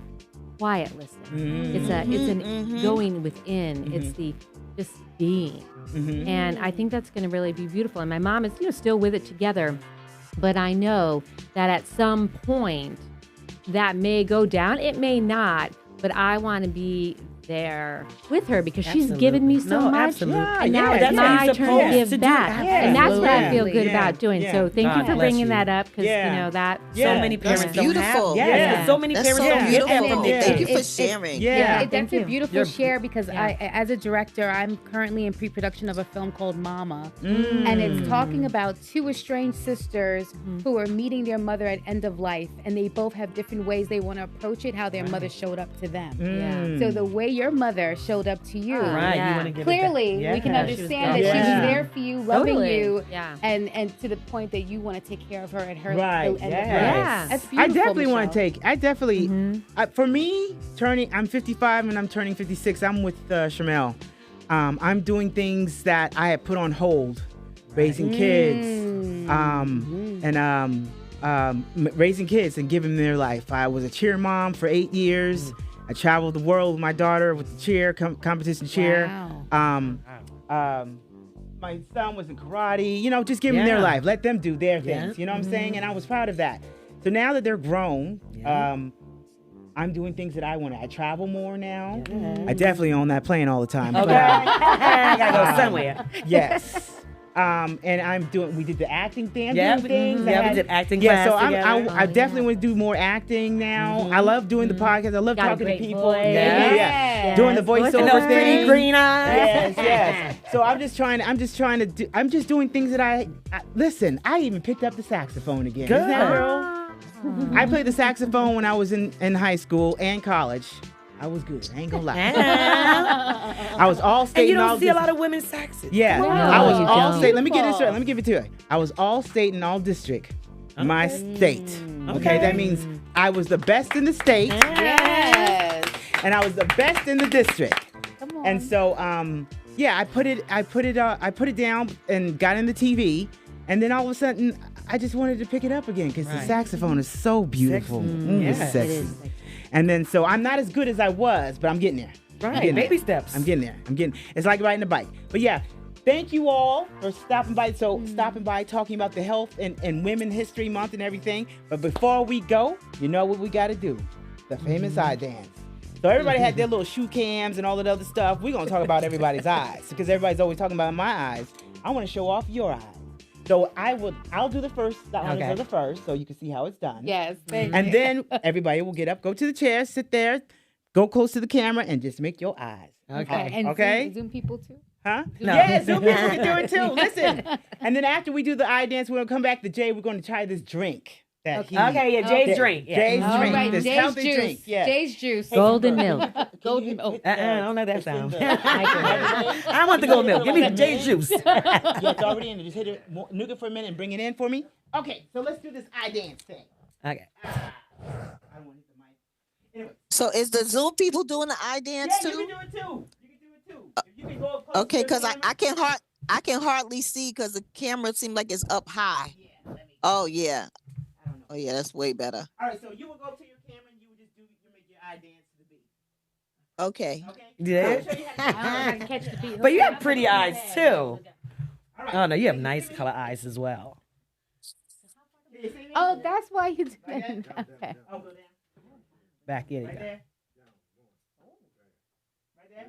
quiet listen. It's an going within. It's the just being. And I think that's going to really be beautiful. And my mom is, still with it together. But I know that at some point that may go down. It may not, but I want to be there with her because she's given me so much. Absolutely. And now it's my turn to give back. And that's what I feel good about doing. So thank you for bringing that up, because that so many parents don't have. Yeah. So many parents don't get that from their Thank you for sharing. That's a beautiful share, because I, as a director, I'm currently in pre-production of a film called Mama, and it's talking about two estranged sisters who are meeting their mother at end of life, and they both have different ways they want to approach it, how their mother showed up to them. So the way your mother showed up to you, you want to give clearly we can understand that she was there for you, loving you, and to the point that you want to take care of her at her end of life. That's beautiful. I definitely want to take. For me, I'm 55 and I'm turning 56. I'm with Shermelle. I'm doing things that I had put on hold, raising kids, raising kids and giving them their life. I was a cheer mom for 8 years. I traveled the world with my daughter with the cheer competition cheer. Wow. My son was in karate. Just give them their life. Let them do their things. You know what I'm saying? And I was proud of that. So now that they're grown, I'm doing things that I want to. I travel more now. I definitely own that plane all the time. Okay. I gotta go somewhere. Yes. And we did the acting thing. I'm doing things. We did acting class so I definitely want to do more acting now. I love doing the podcast. I love talking to people. Doing the voiceover thing. Green eyes. Yes. So I'm just doing things that I listen, I even picked up the saxophone again. Good. Isn't that, girl? I played the saxophone when I was in high school and college. I was good. I ain't gonna lie. I was all state. And you don't see a lot of women's saxes. Yeah, No, I was you all don't. state. Let me get this straight. Let me give it to you. I was all state and all district. My state. Okay, that means I was the best in the state. Yes. And I was the best in the district. Come on. And so, I put it down and got in the TV, and then all of a sudden, I just wanted to pick it up again because the saxophone is so beautiful. It's sexy. It is. And then, so I'm not as good as I was, but I'm getting there. Right, baby steps. I'm getting there. It's like riding a bike. But yeah, thank you all for stopping by. So stopping by, talking about the health and Women History Month and everything. But before we go, you know what we got to do? The famous eye dance. So everybody had their little shoe cams and all that other stuff. We're going to talk about everybody's eyes because everybody's always talking about my eyes. I want to show off your eyes. So I'll do the honors of the first, so you can see how it's done. Yes, thank you. And then everybody will get up, go to the chair, sit there, go close to the camera, and just make your eyes. Okay. And Okay. Zoom people too. Huh? No. Yeah, Zoom people can do it too. Listen. And then after we do the eye dance, we're gonna come back to Jay. We're gonna try this drink. Jay's drink. Yeah. Jay's All drink. right, This Jay's healthy juice. drink. Yeah. Jay's juice. Golden milk. Golden milk. I don't know that sound. I I want the gold milk. Give me the Jay's juice. Yeah, it's already in there. Just hit it, nougat for a minute and bring it in for me. Okay, so let's do this eye dance thing. Okay. I don't want to hit the mic. Anyway. So is the Zoom people doing the eye dance Yeah, too? you can do it too. You can do it too. If you can go up close Okay, to the because camera. I can hardly see because the camera seems like it's up high. Yeah, let me. Oh yeah. I don't know. Oh yeah, that's way better. All right, so you will go to your camera and you will just make your eye dance to the beat. Okay. Okay. Yeah. I'll show you how to do it. I can catch the beat. But you have pretty eyes too. All right. Oh no, you have nice color eyes as well. Can you see me? Oh, that's why you did Like it. that? Okay. I'll go down. Back in. Right there. Right there.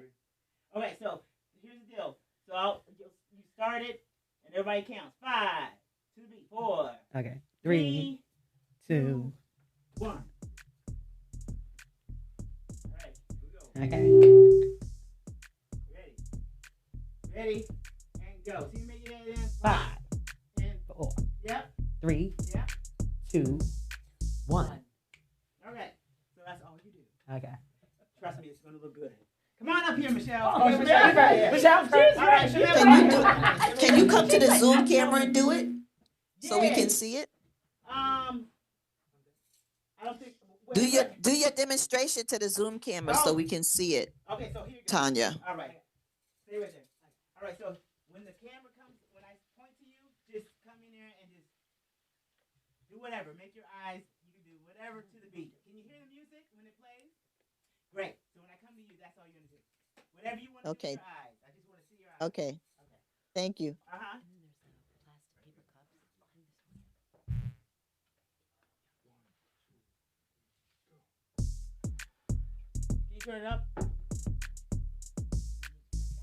Okay, so here's the deal. So you start it, and everybody counts. 5, 2, 4. Okay. 3, 2. 1. All right, here we go. Okay. Ready, and go. So you make your head in 5 and 4, yep, 3, yep. 2, 1. Okay, so that's all you do. Okay. Trust me, it's gonna look good. Come on up here, Michelle. Oh, Michelle's right. Michelle's first. All right, Shermelle. Can you come to the Zoom camera and do it so we Yeah. can see it? I don't think. Do your demonstration to the Zoom camera so we can see it, Okay, so here you go. Tanya. All right. Stay right there. All right, so when the camera comes, when I point to you, just come in there and just do whatever. Make your eyes, you can do whatever to the beat. Can you hear the music when it plays? Great. So when I come to you, that's all you're going to do. Whatever you want to do with your eyes. I just want to see your eyes. Okay. Thank you. Uh-huh. Can you turn it up?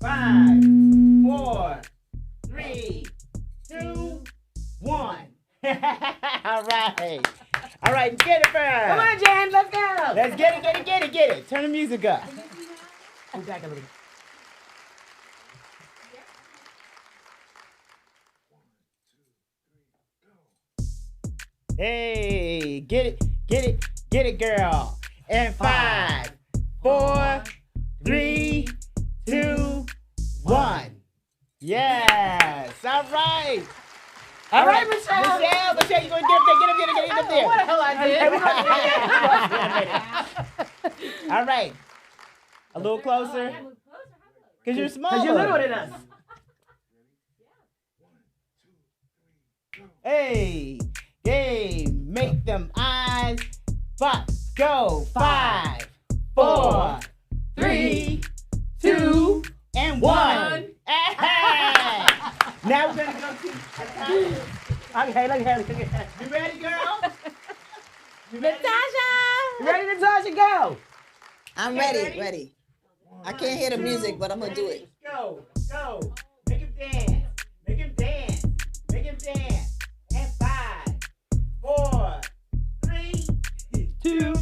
5, 4, 3, 2, 1. All right. All right, get it, Fern. Come on, Jan, let's go. Let's get it. Turn the music up. Go back a little bit. Hey, get it, girl. And 5, 4, 3, 2, 1. Yes. All right. All right, Michelle. Michelle, you going to get up there. What the hell I did? All right. A little closer. Because you're smaller. Because you're littler than us. Hey, make them eyes pop. Go. 5, 4, 3, 2, and 1. Now we're gonna go to Okay, look at it. You ready, girl? Natasha! You ready, Natasha? Go. I'm ready. I can't hear the music, but I'm gonna do it. Go. Make him dance. And 5, 4, 3, 2,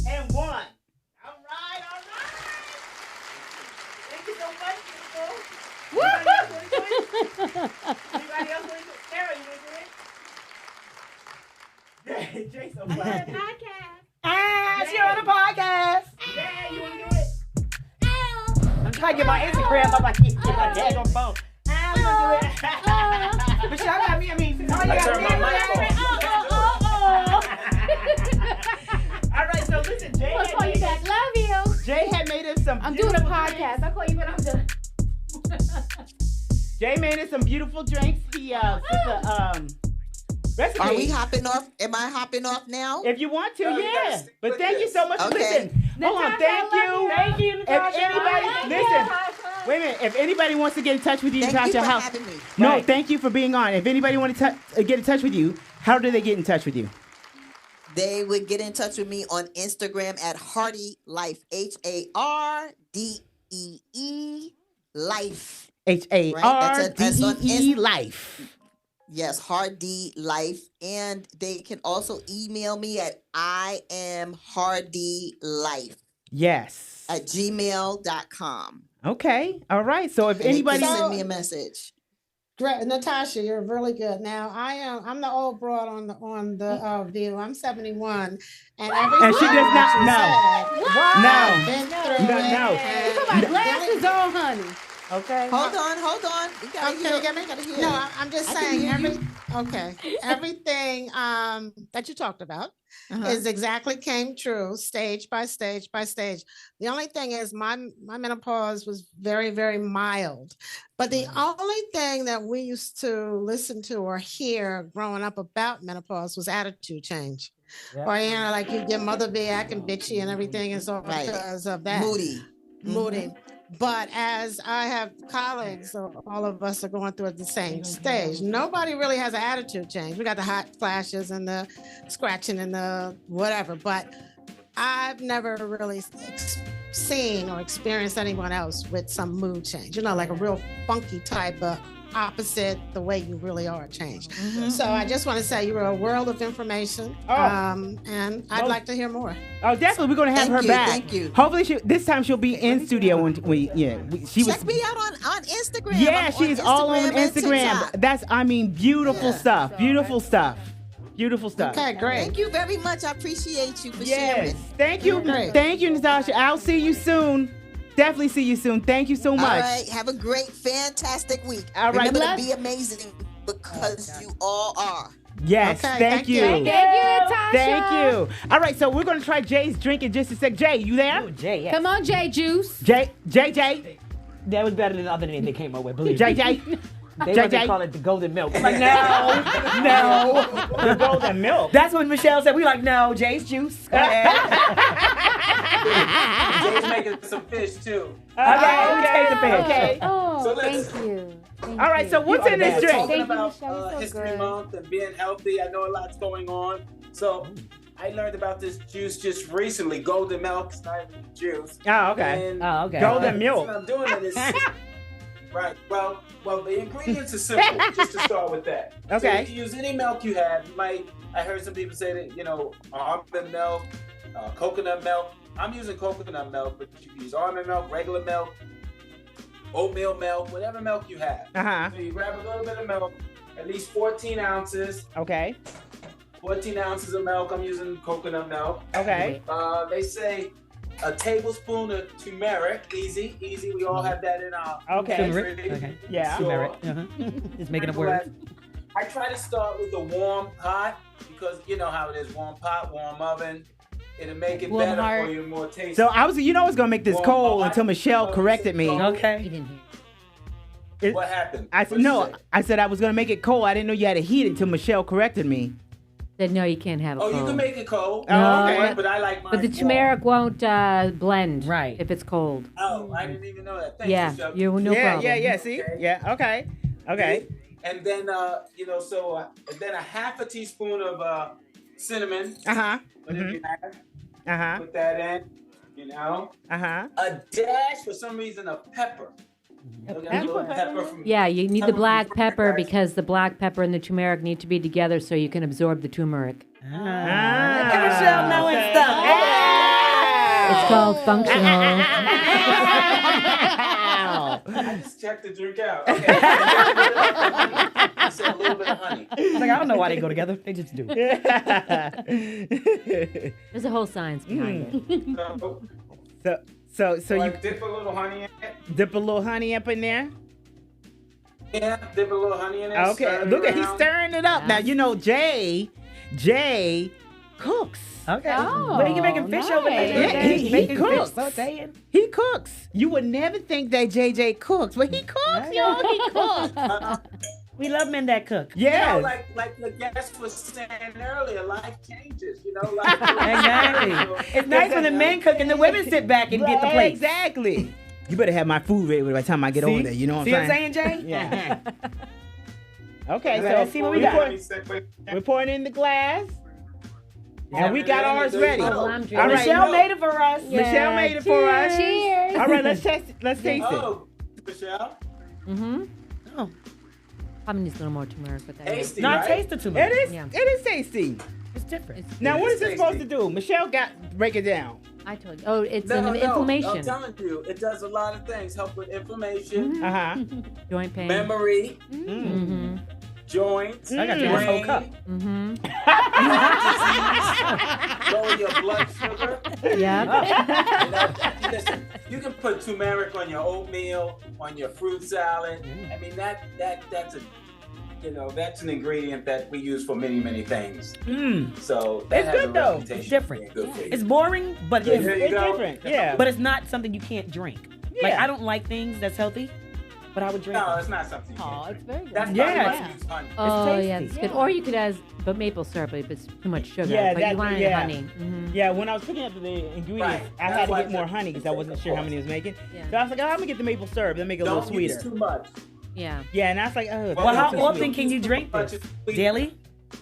and 1. All right. Thank you so much, people. Anybody else want to do it? Sarah, you want to do it? Jay's so funny. You're on the podcast. Yeah, you want to do it? I'm trying to get my Instagram up. I keep getting my daggone phone. I'm gonna do it. Michelle got me. Tonya got me. All right, so listen, Jay I'll call you back. Love you. Jay had made us some. I'm doing a beautiful podcast. I'll call you when I'm done. Jay made us some beautiful drinks. He sent the recipe. Are we hopping off? Am I hopping off now? If you want to, No, you yeah. gotta stick But with thank you this. so much. Okay. Listen, hold on. Thank you. Thank you, If Natasha. anybody, listen, wait a minute. If anybody wants to get in touch with you, Thank Natasha, you for how? having me. No, Right. thank you for being on. If anybody want to get in touch with you, how do they get in touch with you? They would get in touch with me on Instagram at Hardee Life, HARDEE Life. That's on HARDEE Life. Yes, Hardee Life, and they can also email me at iamhardeelife@gmail.com. Okay. All right. So if And anybody, they can send me a message. Natasha, you're really good. Now I'm the old broad on the view. I'm 71, and everything she does not know. I've been through No. it, No. and You got my glasses on, honey. Okay. Hold on. We gotta Okay, hear. can you get me? No, I'm just saying everything that you talked about is exactly came true, stage by stage by stage. The only thing is my menopause was very, very mild. But the only thing that we used to listen to or hear growing up about menopause was attitude change. Yep. Or like your mother be acting bitchy and everything is all because of that. Moody. But as I have colleagues, so all of us are going through at the same stage. Nobody really has an attitude change. We got the hot flashes and the scratching and the whatever. But I've never really seen or experienced anyone else with some mood change. Like a real funky type of opposite the way you really are changed. So I just want to say you're a world of information. And I'd like to hear more. Oh, definitely. We're going to have her back. Thank you. Hopefully, this time she'll be in studio when she was. Check me out on Instagram. Yeah, I'm she's on all on and Instagram. TikTok. Beautiful stuff. Beautiful stuff. Beautiful stuff. Okay, great. Thank you very much. I appreciate you for sharing. Thank you. Great. Thank you, Natasha. I'll see you soon. Definitely see you soon. Thank you so much. All right. Have a great, fantastic week. All right. Remember to be amazing because you all are. Yes. Okay, thank you. Thank you, Natasha. Thank you. All right. So we're going to try Jay's drink in just a sec. Jay, you there? Oh, Jay, yes. Come on, Jay Juice. Jay. That was better than the other name they came up with, believe me. Jay. They Jay, want to Jay. call it the golden milk. I'm like, no. The golden milk. That's what Michelle said. We like, no, Jay's juice. Go ahead. Jay's making some fish too. Okay. we take the fish. Okay. Oh, So thank listen. you. Thank All right. you. So what's in this drink? Talking Thank you, about Michelle. You're so History good. Month and being healthy. I know a lot's going on. So I learned about this juice just recently. Golden milk, it's not even juice. Oh, okay. And, Oh, okay. Golden milk. what I'm doing it is right. Well, the ingredients are simple. Just to start with that. Okay. So you can use any milk you have. I heard some people say that almond milk, coconut milk. I'm using coconut milk, but you can use almond milk, regular milk, oatmeal milk, whatever milk you have. So you grab a little bit of milk, at least 14 ounces. Okay. 14 ounces of milk. I'm using coconut milk. Okay. They say a tablespoon of turmeric. Easy. We all have that in our Okay. pantry. Okay. Yeah. Turmeric. Just making up words. I try to start with a warm pot because you know how it is. Warm pot, warm oven. It'll make it Warm better heart. for you, more tasty. So I was gonna make this Warm cold heart. until Michelle corrected me. You Okay. didn't hear. What happened? I said What'd you no. say? I said I was gonna make it cold. I didn't know you had to heat it until Michelle corrected me. Said no, you can't have it Oh, cold. you can make it cold. Oh, okay. But I like mine. But the warm. turmeric won't blend Right. if it's cold. Oh, I didn't even know that. Thanks, Yeah, Michelle. no problem. Yeah. See. Okay. Yeah. Okay. And then and then a half a teaspoon of cinnamon. Whatever you have. Put that in. A dash for some reason of pepper. A little pepper from Yeah, you need the black from pepper guys. because the black pepper and the turmeric need to be together so you can absorb the turmeric. Look at Michelle knowing stuff. It's called functional. I just checked the drink out. Okay. I said a little bit of honey. It's like, I don't know why they go together. They just do. There's a whole science behind it. So So I you dip a little honey in it. dip a little honey up in there. Yeah, dip a little honey in it. Okay. stir it Look at he's around. stirring it up now. You know Jay cooks. Okay. Oh, But he can making fish over there. nice. Yeah, he Making fish, cooks. sauteing. He cooks. You would never think that JJ cooks, but he cooks, y'all. He cooks. We love men that cook. Yes. Like the guest was saying earlier, life changes. Like Exactly. It's nice when the men cook and the women sit back and get the plate. Exactly. You better have my food ready by the time I get over there. You know what See I'm what saying? I'm saying, Jay? Yeah. Okay, Okay, so let's see what we got. We're pouring in the glass. And we got ours ready. Oh, I'm All drinking. right. Michelle made it for us. Michelle made it for us. Cheers. All right, let's taste it. Let's taste it. Oh, Michelle. Oh. Probably needs a little more turmeric, but that Tasty, Not right? taste it too It much. is. Yeah. It is tasty. It's different. Now, It what is is it tasty. supposed to do? Michelle break it down. I told you. Oh, it's No, an I'm inflammation. telling you, it does a lot of things. Help with inflammation, Joint pain. memory, Mm-hmm. joints, I got you this whole cup. Mm-hmm. lower your blood sugar. Yep. Listen, you can put put turmeric on your oatmeal, on your fruit salad. I mean, that's an ingredient that we use for many, many things. So that it's has good a though. reputation It's different. for being good for you. It's boring, but Yeah, it's there you go. different. Yeah. But it's not something you can't drink. Like Yeah. I don't like things that's healthy, but I would drink. No, them. it's not something you Oh, can it's drink. very good. That's Yeah. probably why you use honey. Oh, yeah, tasty. it's good. Or you could add, but maple syrup, but it's too much sugar. Yeah, but that- you want it yeah. honey. Mhm. Yeah, when I was picking up the ingredients, Right. I had That's to why get more it's- honey because I wasn't sure how many it was making. Yeah. So I was like, oh, I'm gonna get the maple syrup and make it a little Don't use sweeter. too much. Yeah. Yeah, and I was like, oh, Well, how that's too often sweet. can you drink Much this? is sweet. Daily?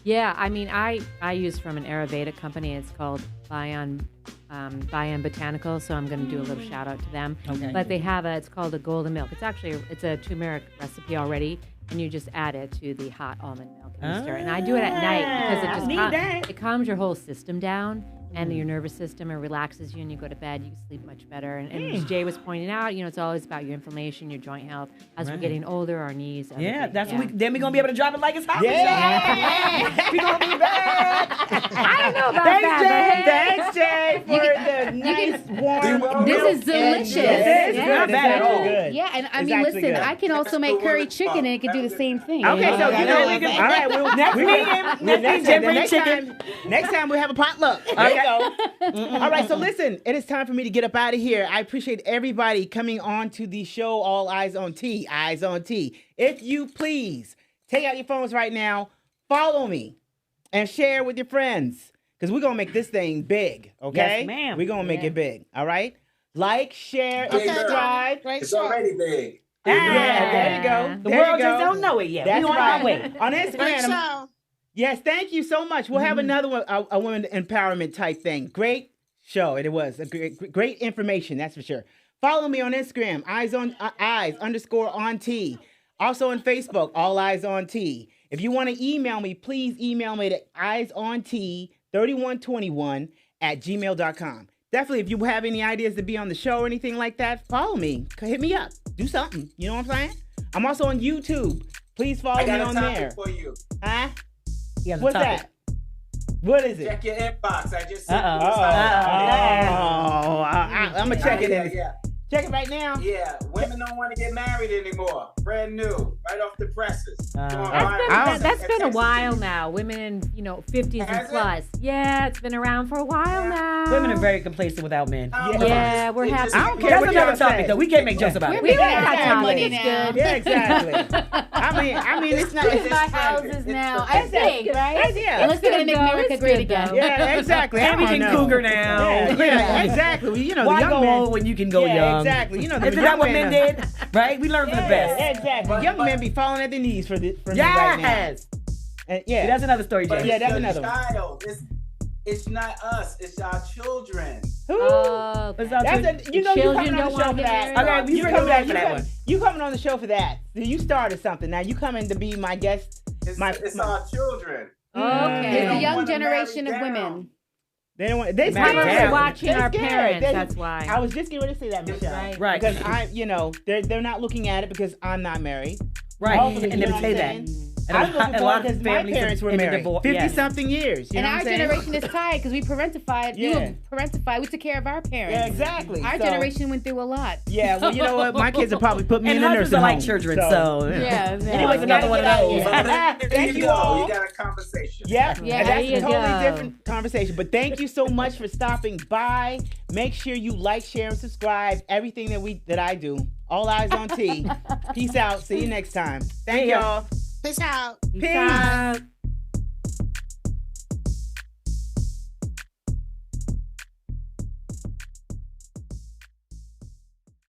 Yeah, I mean, I use from an Ayurveda company. It's called Bayan Botanical, so I'm going to do a little shout out to them. Okay. But they have it's called a golden milk. It's a turmeric recipe already, and you just add it to the hot almond milk and you stir it. And I do it at night because I need that. it calms your whole system down and your nervous system and relaxes you, and you go to bed, you sleep much better. And as Jay was pointing out, it's always about your inflammation, your joint health. As we're getting older, our knees. Yeah, everything. that's what then we're gonna be able to drop it like it's hot. Yeah. We're gonna be back. I don't know about Thanks, that. Jay. but Thanks, Jay, for the nice, warm. This is milk. delicious. It is Yeah. good. Not It's bad at actually all. good. Yeah, and I It's mean, actually listen, good. I can also make curry chicken and it can do the same thing. Okay, so Yeah. you know we can. All right, Next next time we'll have a potluck. There you go. All right, so listen, it is time for me to get up out of here. I appreciate everybody coming on to the show. All Eyes on T. Eyes on T. If you please take out your phones right now, follow me, and share with your friends because we're gonna make this thing big. Okay, Yes, ma'am. We're gonna make it big. All right. Like, share, and Okay, subscribe. Great It's show. already big. Yeah, there you go. The There world you just go. don't know it yet. That's We on right. our way. On Great Instagram. show. Yes, thank you so much. We'll have another one, a women empowerment type thing. Great show. It was a great information, that's for sure. Follow me on Instagram, eyes_on T. Also on Facebook, All Eyes on T. If you want to email me, please email me at eyesont3121@gmail.com. Definitely, if you have any ideas to be on the show or anything like that, follow me. Hit me up. Do something. You know what I'm saying? I'm also on YouTube. Please follow I me got a on topic there. for you. Huh? He has a What's topic. that? What is it? Check your inbox. I just sent Uh-oh. you this I'm going to check it in. Yeah. Check it right now. Yeah, women don't want to get married anymore. Brand new, right off the presses. Going viral. That's been a Text while it. now. Women, 50s and Has it? plus. Yeah, it's been around for a while now. Women are very complacent without men. Yeah, we're happy. I don't care That's what another y'all topic say. though. We can't make jokes about it. We got Yeah, topic. money It's now. good. Yeah, exactly. I mean, it's not. It's my trending. houses It's now. I trending. think, right? Yeah. Unless they're gonna make It's good, America though. great It's again. good, Yeah, exactly. And we I don't can know. cougar now. Yeah, exactly. Well, the Why young go men, old when you can go yeah, young? exactly. The Isn't young that what men men did? Right? We learned from the Yeah, best. exactly. Young men be falling at their knees for me right now. Yes. And, Yeah, yeah. that's another story, But Jay. Yeah, it's that's your another one. child. It's not us. It's our children. Who? Oh, Let's not That's do- you Children coming on don't the show wanna for get that. married. Okay, we You bring coming back on- for that one. You coming on the show for that. You started something. Now you coming to be my guest. It's our children. Okay. There's don't a young wanna generation marry of down. women. They don't want. They Marry scared. down. We're watching They're our scared. parents. They- That's why. I was just getting ready to say that, Michelle. Right. Right. Because they're not looking at it because I'm not married. Right. Also, And you they know would what say I'm that. saying? And I was looking a for lot it of because my families parents were in the married divorce. 50-something years. You And know our what I'm saying? generation is tied because we parentified. Yeah. We parentified. We took care of our parents. Yeah, exactly. Our So- generation went through a lot. Yeah, well, you know what? My kids will probably put me And in a husbands nursing are home. like children, so. Yeah. Anyways, another one of those. There Thank you you go. all. You got a conversation. Yep. Yeah, and there that's you a totally go. different conversation. But thank you so much for stopping by. Make sure you like, share, and subscribe. Everything that I do. All Eyes on T. Peace out. See you next time. Thank y'all. Peace out. Peace. Peace out.